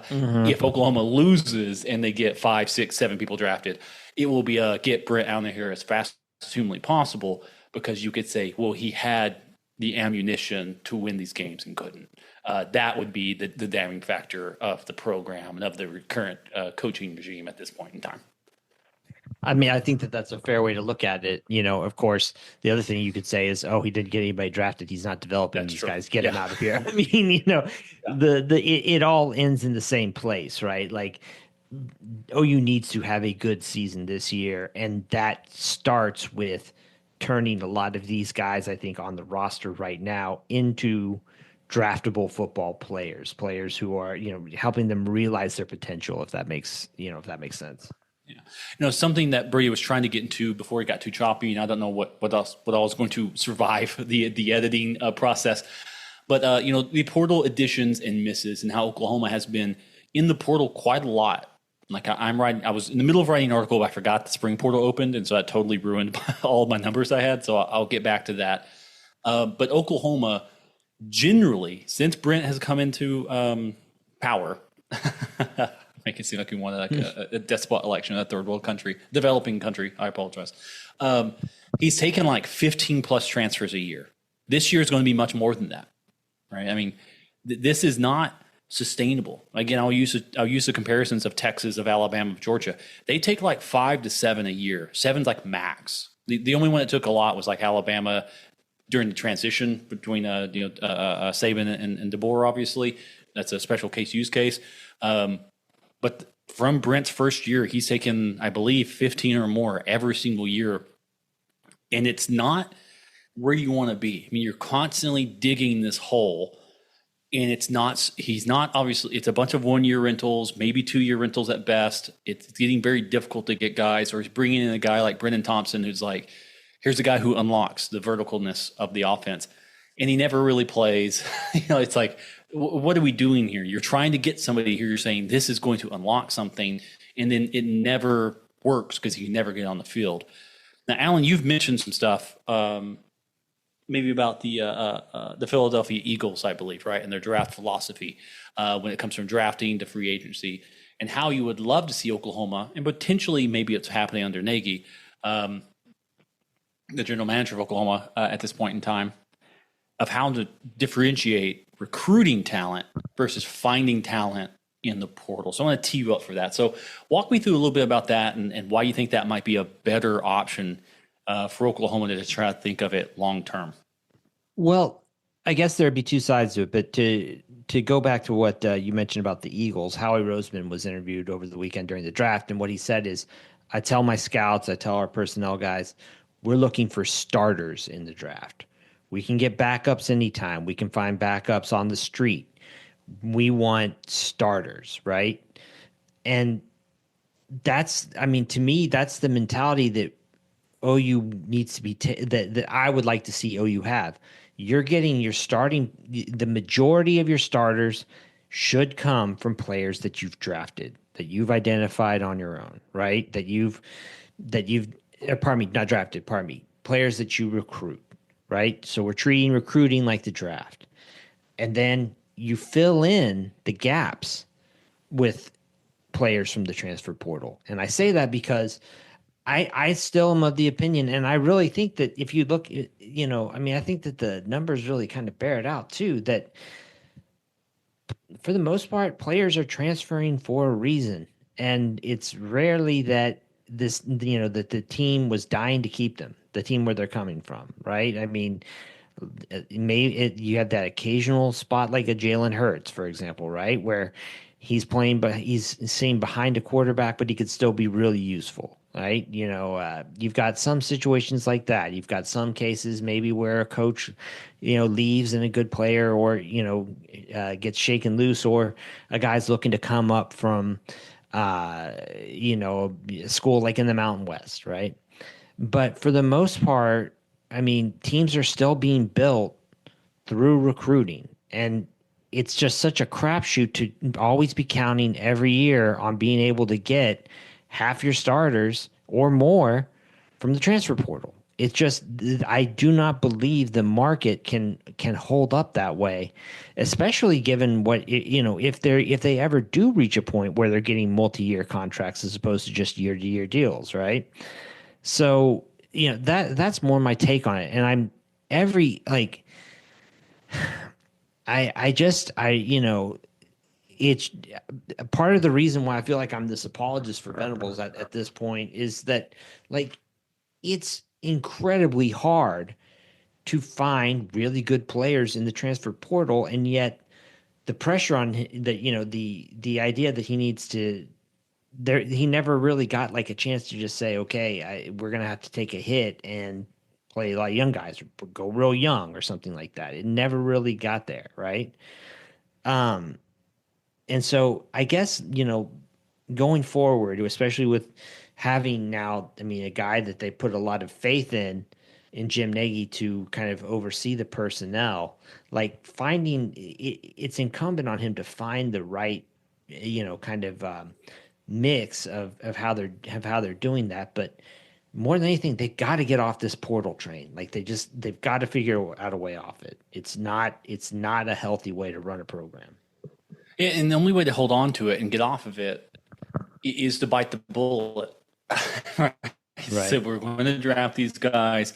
If Oklahoma loses and they get 5, 6, 7 people drafted, it will be get Brent out of here as fast as humanly possible, because you could say, well, he had the ammunition to win these games and couldn't. That would be the damning factor of the program and of the current coaching regime at this point in time. I mean, I think that's a fair way to look at it. Of course, the other thing you could say is, he didn't get anybody drafted. He's not developing these guys. Get him out of here. I mean, it all ends in the same place, right? Like OU needs to have a good season this year. And that starts with turning a lot of these guys, I think, on the roster right now into draftable football players who are, helping them realize their potential, if that makes sense. Yeah. Something that Brady was trying to get into before he got too choppy, and I don't know what else was going to survive the editing process. But, the portal additions and misses and how Oklahoma has been in the portal quite a lot. Like I was in the middle of writing an article, but I forgot the spring portal opened, and so that totally ruined all of my numbers I had. So I'll get back to that. But Oklahoma, generally, since Brent has come into power, make it seem like we wanted a despot election in a third world country, developing country. I apologize. He's taken like 15 plus transfers a year. This year is going to be much more than that, right? I mean, this is not sustainable. Again, I'll use the comparisons of Texas, of Alabama, of Georgia. They take like 5 to 7 a year. 7's like max. The only one that took a lot was like Alabama during the transition between Saban and DeBoer. Obviously, that's a special use case. But from Brent's first year, he's taken, I believe, 15 or more every single year, and it's not where you want to be. I mean, you're constantly digging this hole. And he's not obviously, it's a bunch of 1-year rentals, maybe 2-year rentals at best. It's getting very difficult to get guys, or he's bringing in a guy like Brennan Thompson, who's like, here's a guy who unlocks the verticalness of the offense. And he never really plays. It's like, what are we doing here? You're trying to get somebody here. You're saying this is going to unlock something, and then it never works because you never get on the field. Now, Alan, you've mentioned some stuff, maybe about the Philadelphia Eagles, I believe, right, and their draft philosophy when it comes from drafting to free agency, and how you would love to see Oklahoma, and potentially maybe it's happening under Nagy, the general manager of Oklahoma at this point in time, of how to differentiate recruiting talent versus finding talent in the portal. So I want to tee you up for that. So walk me through a little bit about that and why you think that might be a better option for Oklahoma to try to think of it long term. Well, I guess there'd be two sides to it, but to go back to what you mentioned about the Eagles, Howie Roseman was interviewed over the weekend during the draft, and what he said is, I tell my scouts, I tell our personnel guys, we're looking for starters in the draft. We can get backups anytime. We can find backups on the street. We want starters, right? And to me, that's the mentality that OU needs to be that I would like to see OU have. You're getting your starting, the majority of your starters should come from players that you've drafted, that you've identified on your own, right? Players that you recruit, right? So we're treating recruiting like the draft. And then you fill in the gaps with players from the transfer portal. And I say that because I still am of the opinion, and I really think that if you look, I think that the numbers really kind of bear it out too, that for the most part, players are transferring for a reason. and it's rarely that that the team was dying to keep them, the team where they're coming from, right? I mean, you have that occasional spot like a Jalen Hurts, for example, right, where he's playing, but he's seen behind a quarterback, but he could still be really useful, right? You've got some situations like that. You've got some cases maybe where a coach, leaves and a good player, or gets shaken loose, or a guy's looking to come up from, a school like in the Mountain West, right? But for the most part, I mean, teams are still being built through recruiting, and it's just such a crapshoot to always be counting every year on being able to get half your starters or more from the transfer portal. It's just, I do not believe the market can hold up that way, especially given what, if they ever do reach a point where they're getting multi-year contracts as opposed to just year-to-year deals, right? So, that's more my take on it. And it's part of the reason why I feel like I'm this apologist for Venables at this point is that, like, it's incredibly hard to find really good players in the transfer portal, and yet the pressure on the idea that he needs to he never really got like a chance to just say, okay, we're gonna have to take a hit and play a lot of young guys, or go real young or something like that. It never really got there, right? And so I guess, going forward, especially with having now, I mean, a guy that they put a lot of faith in Jim Nagy to kind of oversee the personnel, like it's incumbent on him to find the right, kind of mix of how they're doing that. But more than anything, they got to get off this portal train. Like they've got to figure out a way off it. It's not a healthy way to run a program. Yeah, and the only way to hold on to it and get off of it is to bite the bullet. Right. So we're going to draft these guys.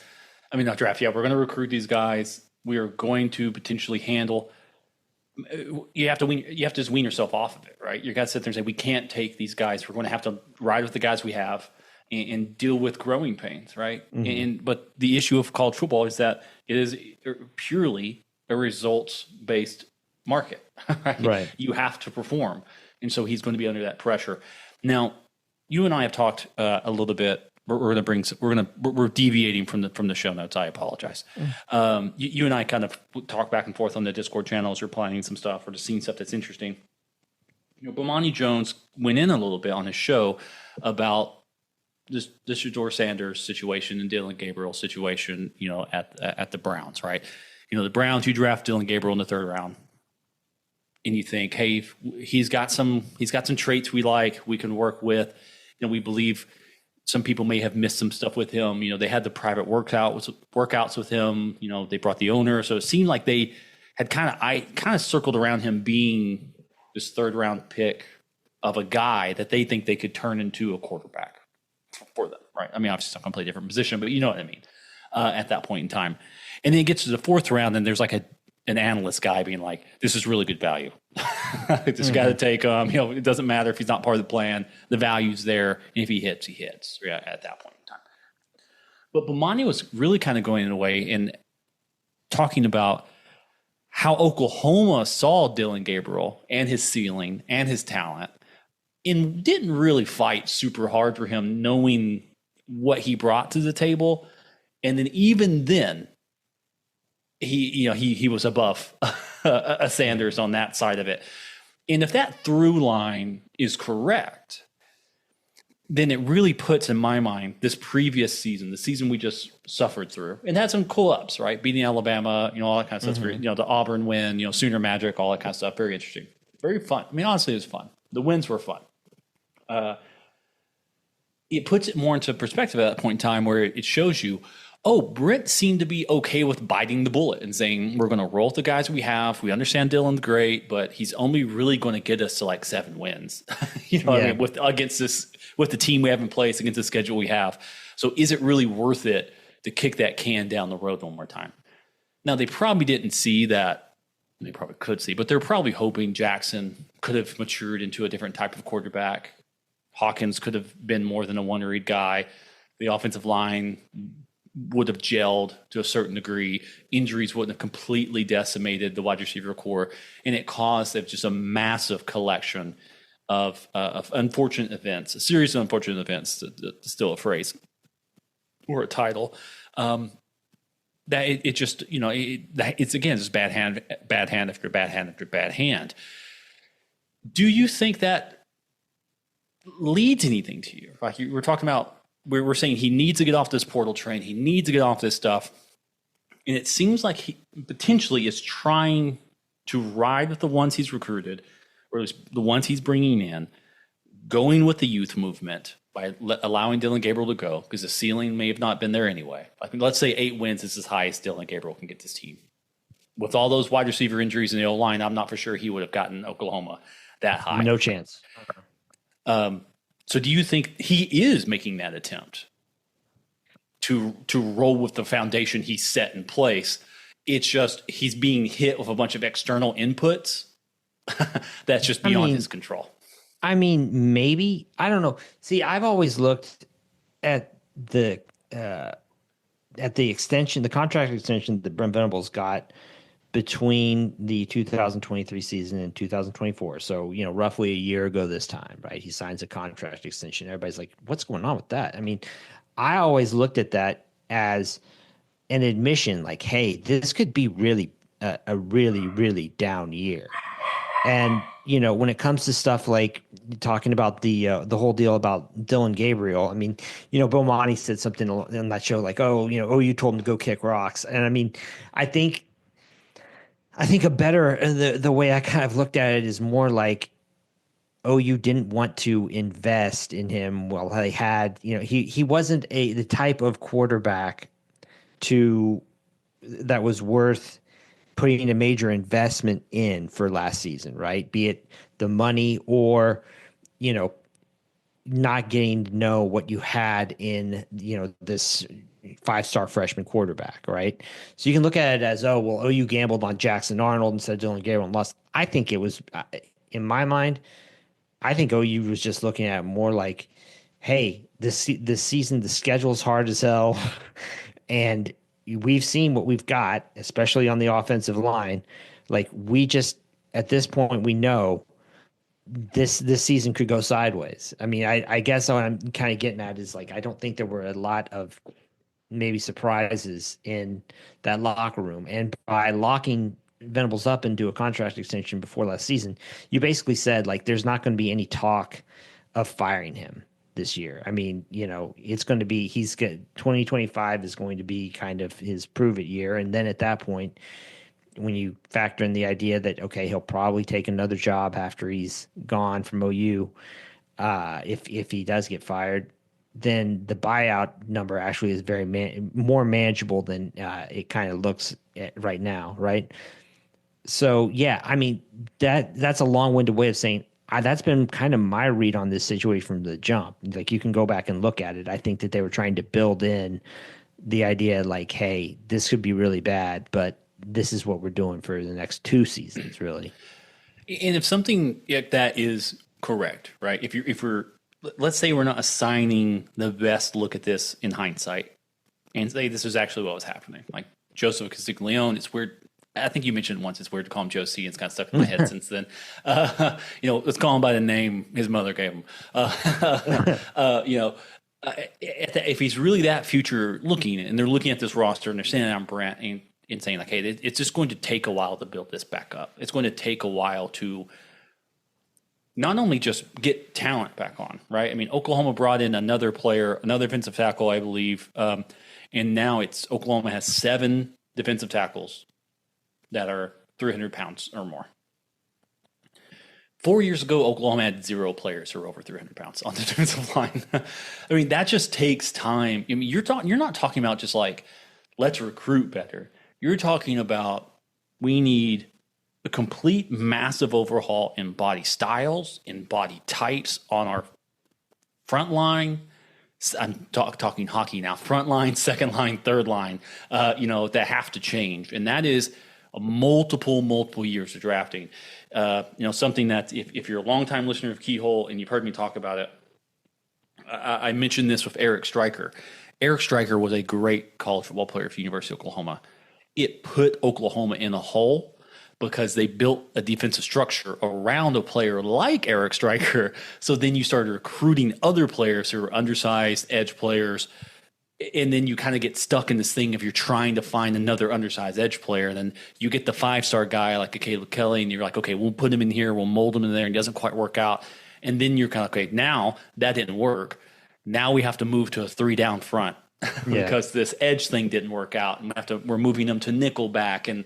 I mean, not draft. Yeah, we're going to recruit these guys. We are going to potentially handle. You have to just wean yourself off of it, right? You got to sit there and say, we can't take these guys. We're going to have to ride with the guys we have and deal with growing pains, right? Mm-hmm. But the issue of college football is that it is purely a results-based market, right? You have to perform, and so he's going to be under that pressure. Now, you and I have talked a little bit. We're deviating from the show notes. I apologize. You and I kind of talk back and forth on the Discord channels. You're planning some stuff or just seeing stuff that's interesting. Bomani Jones went in a little bit on his show about this Shedeur Sanders situation and Dillon Gabriel situation. At the Browns, right? The Browns, you draft Dillon Gabriel in the third round, and you think, hey, he's got some traits we like, we can work with. We believe. Some people may have missed some stuff with him. They had the private workouts with him. They brought the owner, so it seemed like they had kind of circled around him being this third round pick of a guy that they think they could turn into a quarterback for them, right? I mean, obviously it's a completely different position, but you know what I mean. At that point in time, and then it gets to the fourth round, and there's like an analyst guy being like, "This is really good value. This got to take him. It doesn't matter if he's not part of the plan. The value's there, and if he hits, he hits." Yeah, at that point in time. But Bomani was really kind of going in a way and talking about how Oklahoma saw Dillon Gabriel and his ceiling and his talent, and didn't really fight super hard for him, knowing what he brought to the table, and then even then. He was above a Sanders on that side of it. And if that through line is correct, then it really puts in my mind this previous season, the season we just suffered through, and had some cool ups, right? Beating Alabama, all that kind of stuff. The Auburn win, Sooner Magic, all that kind of stuff. Very interesting. Very fun. I mean, honestly, it was fun. The wins were fun. It puts it more into perspective at that point in time where it shows you, Brent seemed to be okay with biting the bullet and saying, we're going to roll with the guys we have. We understand Dillon's great, but he's only really going to get us to like 7 wins. What I mean? With the team we have in place, against the schedule we have. So is it really worth it to kick that can down the road one more time? Now, they probably didn't see that. They probably could see, but they're probably hoping Jackson could have matured into a different type of quarterback. Hawkins could have been more than a one-read guy. The offensive line would have gelled to a certain degree. Injuries wouldn't have completely decimated the wide receiver core, and it caused just a massive collection of unfortunate events, a series of unfortunate events, to steal a phrase or a title. That it just, it's again just bad hand after bad hand after bad hand. Do you think that leads anything to you? Like we're talking about. We're saying he needs to get off this portal train. He needs to get off this stuff. And it seems like he potentially is trying to ride with the ones he's recruited, or at least the ones he's bringing in, going with the youth movement by allowing Dillon Gabriel to go, because the ceiling may have not been there anyway. Like, let's say 8 wins is as high as Dillon Gabriel can get this team. With all those wide receiver injuries in the O-line, I'm not for sure he would have gotten Oklahoma that high. No chance. So do you think he is making that attempt to roll with the foundation he set in place? It's just he's being hit with a bunch of external inputs that's just beyond his control. I mean, maybe. I don't know. See, I've always looked at the extension, the contract extension that Brent Venables got between the 2023 season and 2024. So, roughly a year ago this time, right? He signs a contract extension. Everybody's like, what's going on with that? I mean, I always looked at that as an admission, like, hey, this could be really a really, really down year. And, when it comes to stuff like talking about the whole deal about Dillon Gabriel, I mean, Bill Monty said something on that show like, you told him to go kick rocks. And I mean, I think a better the way I kind of looked at it is more like OU didn't want to invest in him. Well, they had, he wasn't the type of quarterback that was worth putting a major investment in for last season, right? Be it the money or, not getting to know what you had in, this 5-star freshman quarterback, right? So you can look at it as, OU gambled on Jackson Arnold instead of Dillon Gabriel and lost. I think it was, in my mind, I think OU was just looking at it more like, hey, this season, the schedule is hard as hell. And we've seen what we've got, especially on the offensive line. Like, we just, at this point, we know this season could go sideways. I mean, I guess what I'm kind of getting at is, like, I don't think there were a lot of maybe surprises in that locker room. And by locking Venables up into a contract extension before last season, you basically said, like, there's not going to be any talk of firing him this year. I mean, it's going to be, 2025 is going to be kind of his prove it year. And then at that point, when you factor in the idea that, okay, he'll probably take another job after he's gone from OU, if he does get fired, then the buyout number actually is very more manageable than it kind of looks at right now, right? So, yeah, I mean, that's a long-winded way of saying that's been kind of my read on this situation from the jump. Like, you can go back and look at it. I think that they were trying to build in the idea like, hey, this could be really bad, but this is what we're doing for the next 2 seasons, really. And if something like that is correct, right? If we're, let's say we're not assigning the best look at this in hindsight and say this is actually what was happening. Like Joseph Castiglione, it's weird. I think you mentioned once it's weird to call him Joe C. It's kind of stuck in my head since then. Let's call him by the name his mother gave him. If he's really that future looking, and they're looking at this roster and they're standing on Brent and saying like, hey, it's just going to take a while to build this back up. It's going to take a while to not only just get talent back on, right? I mean, Oklahoma brought in another player, another defensive tackle, I believe, and now Oklahoma has 7 defensive tackles that are 300 pounds or more. 4 years ago, Oklahoma had 0 players who were over 300 pounds on the defensive line. I mean, that just takes time. I mean, you're not talking about just like, let's recruit better. You're talking about we need a complete massive overhaul in body styles, in body types on our front line. I'm talking hockey now. Front line, second line, third line, that have to change. And that is multiple years of drafting. Something that if you're a longtime listener of Keyhole and you've heard me talk about it, I mentioned this with Eric Striker. Eric Striker was a great college football player for University of Oklahoma. It put Oklahoma in a hole because they built a defensive structure around a player like Eric Striker. So then you started recruiting other players who were undersized edge players. And then you kind of get stuck in this thing if you're trying to find another undersized edge player. Then you get the 5-star guy like a Caleb Kelly, and you're like, okay, we'll put him in here, we'll mold him in there, and it doesn't quite work out. And then you're kind of, okay, now that didn't work. Now we have to move to a 3-down front because this edge thing didn't work out. And we're moving them to nickel back. And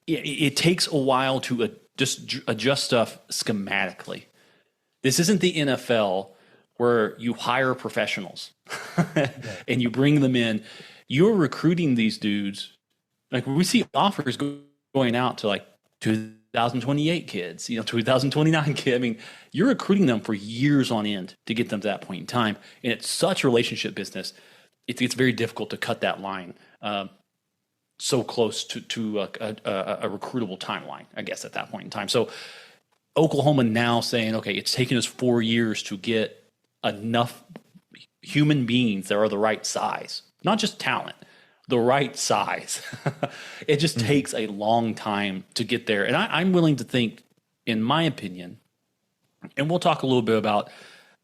it takes a while to just adjust stuff schematically. This isn't the NFL where you hire professionals and you bring them in. You're recruiting these dudes. Like we see offers going out to like 2028 kids, 2029 kids. I mean, you're recruiting them for years on end to get them to that point in time. And it's such a relationship business. It's very difficult to cut that line so close to a recruitable timeline, I guess, at that point in time. So Oklahoma now saying, okay, it's taken us 4 years to get enough human beings that are the right size, not just talent, the right size. It just takes a long time to get there. And I'm willing to think, in my opinion, and we'll talk a little bit about,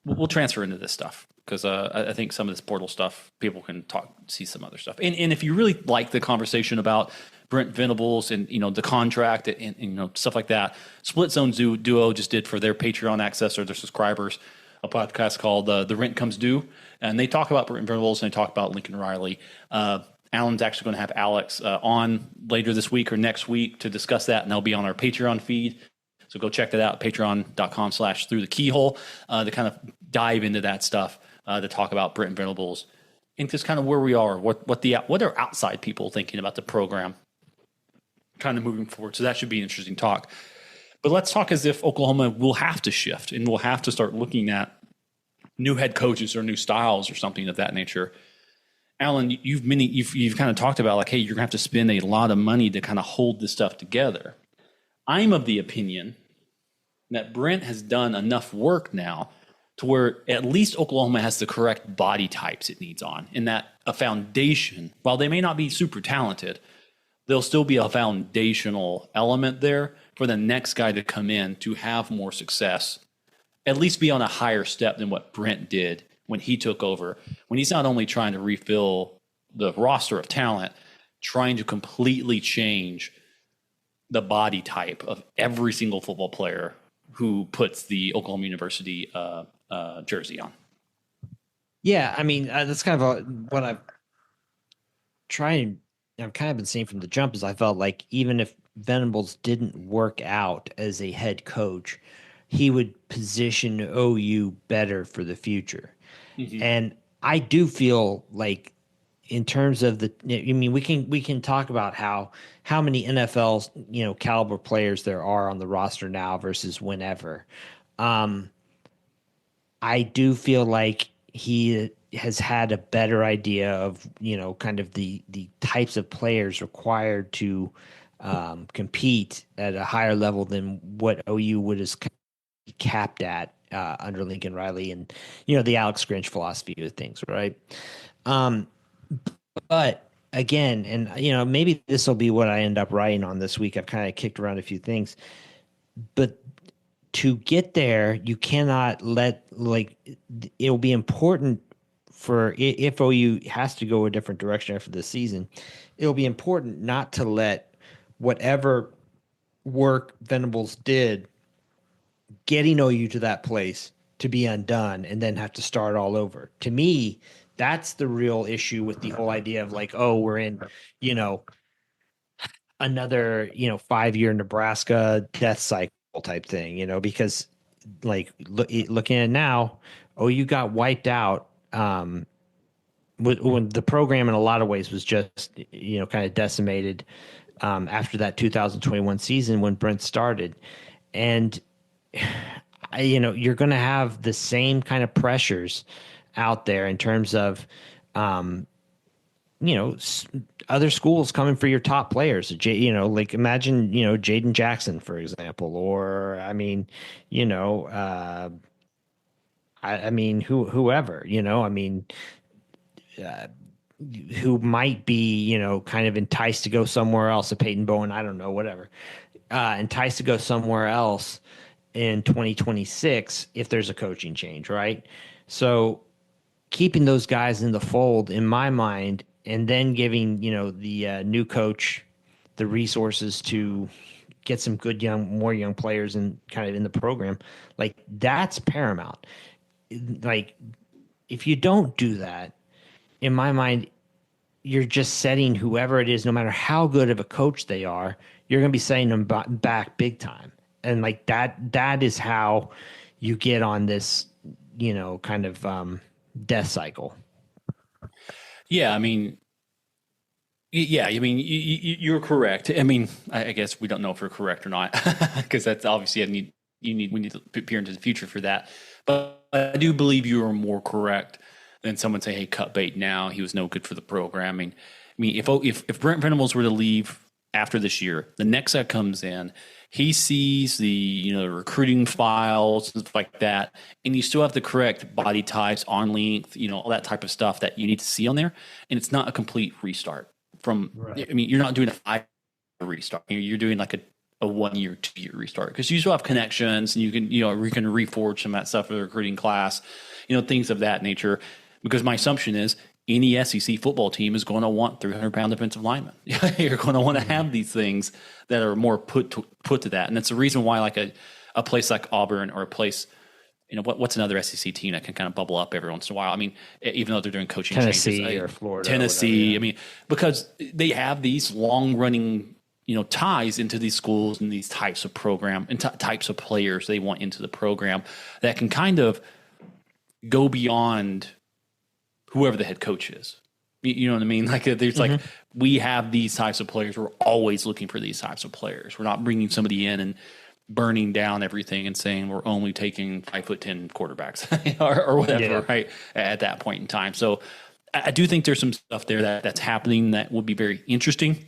we'll transfer into this stuff because I think some of this portal stuff, people can see some other stuff. And if you really like the conversation about Brent Venables and, the contract and stuff like that, Split Zone Duo just did for their Patreon access or their subscribers a podcast called The Rent Comes Due. And they talk about Brent Venables and they talk about Lincoln Riley. Alan's actually going to have Alex on later this week or next week to discuss that, and they'll be on our Patreon feed. So go check that out, patreon.com/throughthekeyhole, to kind of dive into that stuff, to talk about Brent Venables and just kind of where we are, what are outside people thinking about the program kind of moving forward. So that should be an interesting talk. But let's talk as if Oklahoma will have to shift and will have to start looking at new head coaches or new styles or something of that nature. Alan, you've kind of talked about like, hey, you're gonna have to spend a lot of money to kind of hold this stuff together. I'm of the opinion that Brent has done enough work now to where at least Oklahoma has the correct body types it needs on, and that a foundation, while they may not be super talented, there'll still be a foundational element there for the next guy to come in to have more success, at least be on a higher step than what Brent did when he took over, when he's not only trying to refill the roster of talent, trying to completely change the body type of every single football player who puts the Oklahoma University jersey on. Yeah, I mean, that's kind of what I've kind of been saying from the jump is I felt like even if Venables didn't work out as a head coach, he would position OU better for the future. Mm-hmm. And I do feel like in terms of we can talk about how many NFL, caliber players there are on the roster now versus whenever. I do feel like he has had a better idea of, kind of the types of players required to compete at a higher level than what OU would have capped at under Lincoln Riley and, the Alex Grinch philosophy of things, right? But again, and, maybe this will be what I end up writing on this week. I've kind of kicked around a few things. But to get there, you cannot it'll be important for if OU has to go a different direction after this season, it'll be important not to let whatever work Venables did getting OU to that place to be undone and then have to start all over. To me, that's the real issue with the whole idea of like, oh, we're in, another, 5-year Nebraska death cycle type thing, because like looking at it now, OU got wiped out when the program in a lot of ways was just, kind of decimated after that 2021 season when Brent started. And, you're going to have the same kind of pressures out there in terms of, other schools coming for your top players, like imagine, Jaden Jackson, for example, or I I mean, whoever, who might be, kind of enticed to go somewhere else, a Peyton Bowen, I don't know, whatever, enticed to go somewhere else in 2026 if there's a coaching change, right? So keeping those guys in the fold, in my mind, and then giving, the new coach the resources to get some good more young players and kind of in the program, like that's paramount. Like if you don't do that, in my mind, you're just setting whoever it is, no matter how good of a coach they are, you're going to be setting them back big time. And like that is how you get on this, kind of death cycle. Yeah. I mean, you're correct. I mean, I guess we don't know if we're correct or not, because that's obviously we need to peer into the future for that. But I do believe you are more correct than someone say, "Hey, cut bait now. He was no good for the programming." I mean, if Brent Venables were to leave after this year, the next guy comes in, he sees the recruiting files and stuff like that, and you still have the correct body types, arm length, all that type of stuff that you need to see on there, and it's not a complete restart. Right. I mean, you're not doing a 5 restart. You're doing like a 1 year, 2 year restart, because you still have connections and you can reforge some of that stuff for the recruiting class, things of that nature. Because my assumption is any SEC football team is going to want 300-pound defensive linemen. You're going to want to have these things that are more put to that, and that's the reason why like a place like Auburn or a place. What's another SEC team that can kind of bubble up every once in a while? I mean, even though they're doing coaching Tennessee changes, or Florida, Tennessee. Or whatever, yeah. I mean, because they have these long running, ties into these schools and these types of program and types of players they want into the program that can kind of go beyond whoever the head coach is. You know what I mean? Like there's like, we have these types of players. We're always looking for these types of players. We're not bringing somebody in and burning down everything and saying we're only taking 5'10" quarterbacks or whatever, right? At that point in time. So I do think there's some stuff there that's happening that would be very interesting.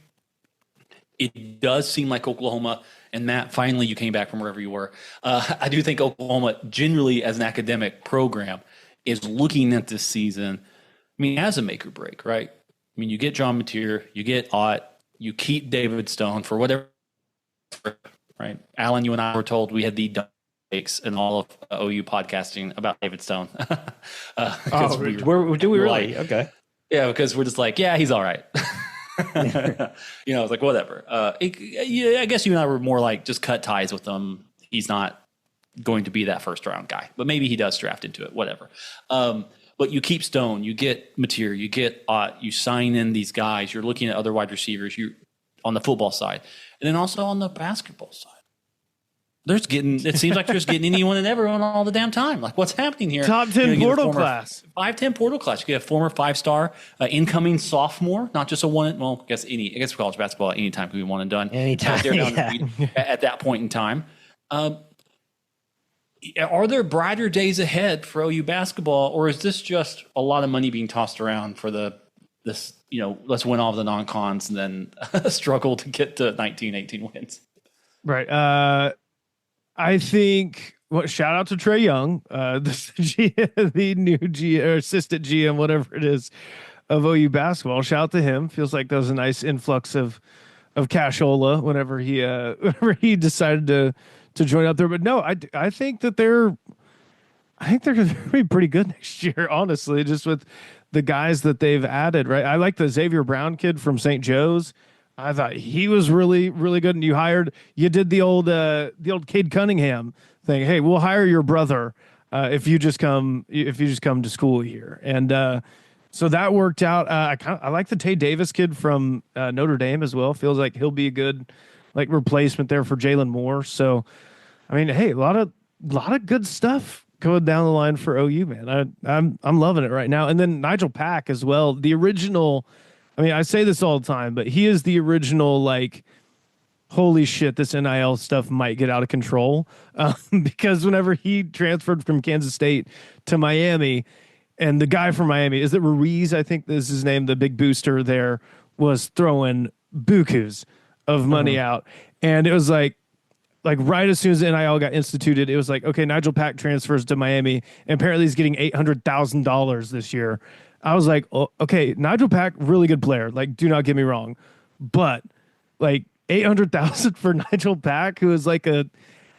It does seem like Oklahoma, and Matt, finally you came back from wherever you were. I do think Oklahoma generally as an academic program is looking at this season, I mean, as a make or break, right? I mean, you get John Mateer, you get Ott, you keep David Stone for whatever, right? Alan, you and I were told we had the takes in all of OU podcasting about David Stone. Do we really? Like, okay. Yeah, because we're just like, yeah, he's all right. It's like, whatever. I guess you and I were more like, just cut ties with him. He's not going to be that first round guy, but maybe he does draft into it, whatever. But you keep Stone, you get Mateer, you get Ott, you sign in these guys, you're looking at other wide receivers, you on the football side, and then also on the basketball side. It seems like there's getting anyone and everyone all the damn time. Like, what's happening here? Top 10 portal class. 5'10" portal class. You get a former 5-star incoming sophomore, not just a one. Well, I guess college basketball anytime can be one and done. Anytime, at that point in time. Are there brighter days ahead for OU basketball, or is this just a lot of money being tossed around for let's win all of the non-cons and then struggle to get to 19, 18 wins? Right. I think shout out to Trey Young, the new assistant GM, whatever it is, of OU basketball. Shout out to him. Feels like that was a nice influx of cashola whenever he decided to join up there. But no, I think that they're going to be pretty good next year, honestly, just with the guys that they've added. Right. I like the Xavier Brown kid from St. Joe's. I thought he was really, really good. And you did the old Cade Cunningham thing. Hey, we'll hire your brother if you just come to school here. And so that worked out. I like the Tay Davis kid from Notre Dame as well. Feels like he'll be a good replacement there for Jalen Moore. So, I mean, hey, a lot of good stuff going down the line for OU, man. I'm loving it right now. And then Nigel Pack as well, the original. I mean, I say this all the time, but he is the original, holy shit, this NIL stuff might get out of control. Because whenever he transferred from Kansas State to Miami, and the guy from Miami, is it Ruiz? I think this is his name, the big booster there, was throwing bukus of money out. And it was like like right as soon as NIL got instituted, it was like, okay, Nigel Pack transfers to Miami, and apparently he's getting $800,000 this year. I was like, oh, okay, Nigel Pack, really good player. Like, do not get me wrong, but like 800,000 for Nigel Pack, who is like I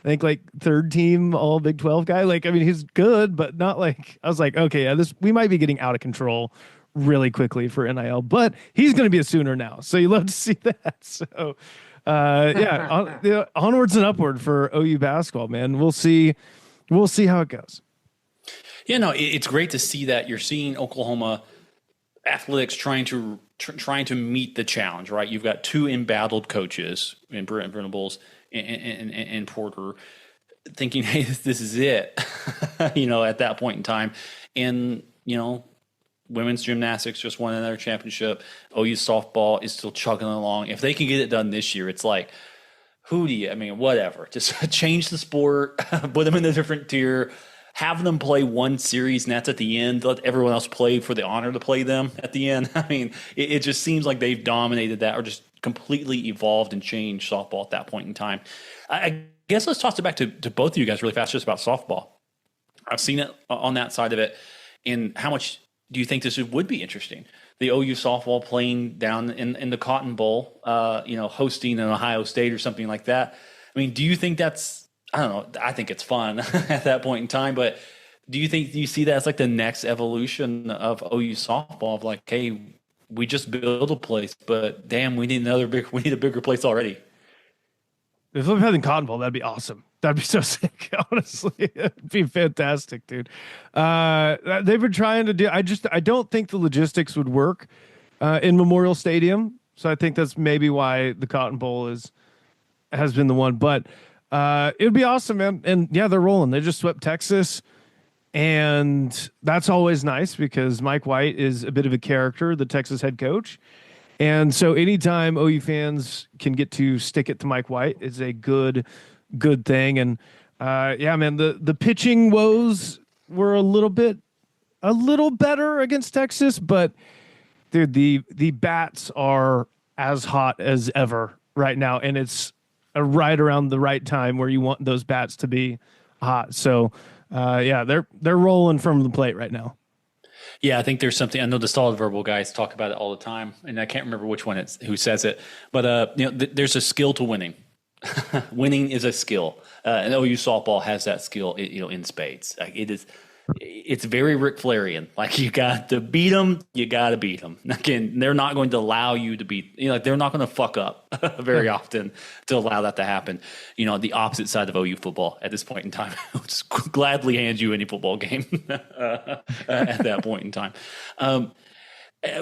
think like third team all Big 12 guy. Like, I mean, he's good, but not like, I was like, okay, yeah, we might be getting out of control really quickly for NIL, but he's going to be a Sooner now. So you love to see that. So onwards and upward for OU basketball, man. We'll see how it goes. Yeah, no, it's great to see that you're seeing Oklahoma athletics trying to meet the challenge, right? You've got two embattled coaches in Brent Venables and Porter thinking, hey, this is it, at that point in time. And, women's gymnastics just won another championship. OU softball is still chugging along. If they can get it done this year, it's like, whatever. Just change the sport, put them in a different tier, have them play one series, and that's at the end. Let everyone else play for the honor to play them at the end. I mean, it just seems like they've dominated that or just completely evolved and changed softball at that point in time. I guess let's toss it back to both of you guys really fast just about softball. I've seen it on that side of it. And how much do you think this would be interesting? The OU softball playing down in the Cotton Bowl, hosting an Ohio State or something like that. I mean, do you think that's, I don't know, I think it's fun at that point in time, but do you see that as like the next evolution of OU softball of like, hey, we just build a place, but damn, we need a bigger place already. If we had in Cotton Bowl, that'd be awesome. That'd be so sick, honestly. It'd be fantastic, dude. They've been trying to do, I don't think the logistics would work in Memorial Stadium. So I think that's maybe why the Cotton Bowl has been the one. But it would be awesome, man. And yeah, they're rolling. They just swept Texas. And that's always nice because Mike White is a bit of a character, the Texas head coach. And so anytime OU fans can get to stick it to Mike White is a good thing. And yeah, man, the pitching woes were a little better against Texas, but dude, the bats are as hot as ever right now. And it's right around the right time where you want those bats to be hot. So yeah, they're rolling from the plate right now. Yeah, I think there's something. I know the solid verbal guys talk about it all the time, and I can't remember which one who says it. But there's a skill to winning. Winning is a skill, and OU softball has that skill. In spades. Like it's very Ric Flairian. Like you got to beat them, you got to beat them. Again, they're not going to allow you to beat. They're not going to fuck up very often to allow that to happen. The opposite side of OU football at this point in time, will just gladly hand you any football game at that point in time.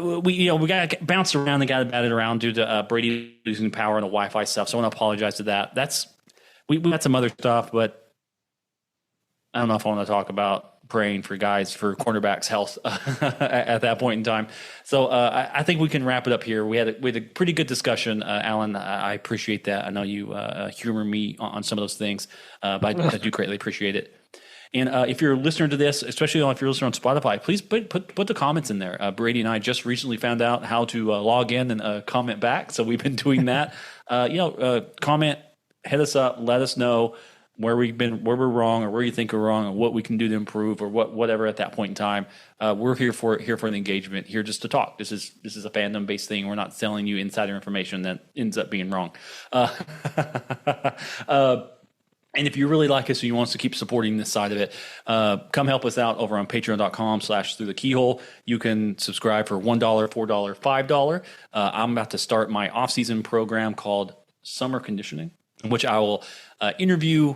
We got to bounce around and got to bat it around due to Brady losing power and the Wi-Fi stuff. So I want to apologize to that. We had some other stuff, but I don't know if I want to talk about praying for cornerbacks' health at that point in time. So I think we can wrap it up here. We had a pretty good discussion, Alan. I appreciate that. I know you humor me on some of those things, but I do greatly appreciate it. And if you're a listener to this, especially if you're a listener on Spotify, please put the comments in there. Brady and I just recently found out how to log in and comment back, so we've been doing that. Comment, hit us up, let us know where we're wrong, or where you think we're wrong, or what we can do to improve, or whatever at that point in time. We're here for the engagement, here just to talk. This is a fandom based thing. We're not selling you insider information that ends up being wrong. And if you really like us and you want us to keep supporting this side of it, come help us out over on patreon.com/throughthekeyhole. You can subscribe for $1, $4, $5. I'm about to start my off-season program called Summer Conditioning, in which I will interview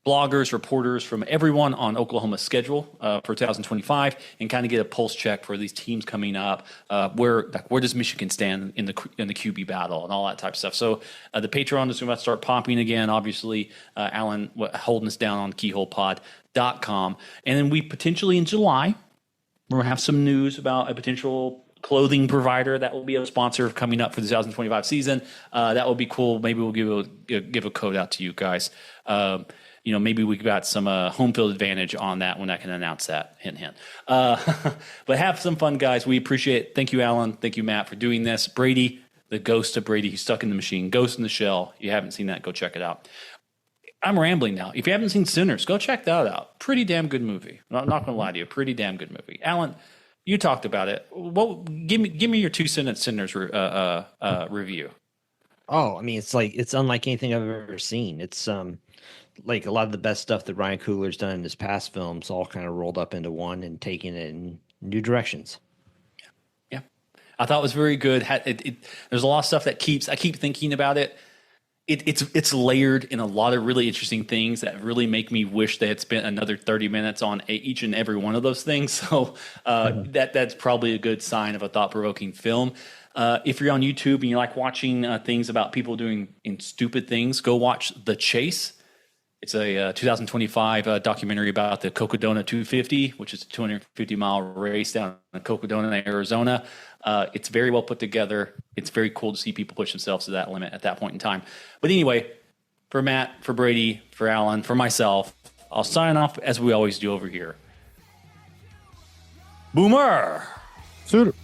bloggers, reporters from everyone on Oklahoma's schedule for 2025, and kind of get a pulse check for these teams coming up. Where does Michigan stand in the QB battle and all that type of stuff? So the Patreon is going to start popping again. Obviously, Alan holding us down on keyholepod.com, and then we potentially in July we're going to have some news about a potential clothing provider that will be a sponsor coming up for the 2025 season. That would be cool. Maybe we'll give a code out to you guys. Maybe we got some home field advantage on that when I can announce that. Hint, hint. But have some fun, guys. We appreciate it. Thank you, Alan. Thank you, Matt, for doing this. Brady, the ghost of Brady, he's stuck in the machine. Ghost in the Shell. You haven't seen that, go check it out. I'm rambling now. If you haven't seen Sinners, go check that out. Pretty damn good movie. Not going to lie to you. Pretty damn good movie. Alan, you talked about it. Give me your 2-sentence Sinners review. Oh, I mean, it's unlike anything I've ever seen. It's like a lot of the best stuff that Ryan Coogler's done in his past films, all kind of rolled up into one and taking it in new directions. Yeah, I thought it was very good. There's a lot of stuff that I keep thinking about it. It's layered in a lot of really interesting things that really make me wish they had spent another 30 minutes on each and every one of those things. So that's probably a good sign of a thought-provoking film. If you're on YouTube and you like watching things about people doing stupid things, go watch The Chase. It's a 2025 documentary about the Cocodona 250, which is a 250-mile race down in Cocodona, Arizona. It's very well put together. It's very cool to see people push themselves to that limit at that point in time. But anyway, for Matt, for Brady, for Alan, for myself, I'll sign off as we always do over here. Boomer! Suit.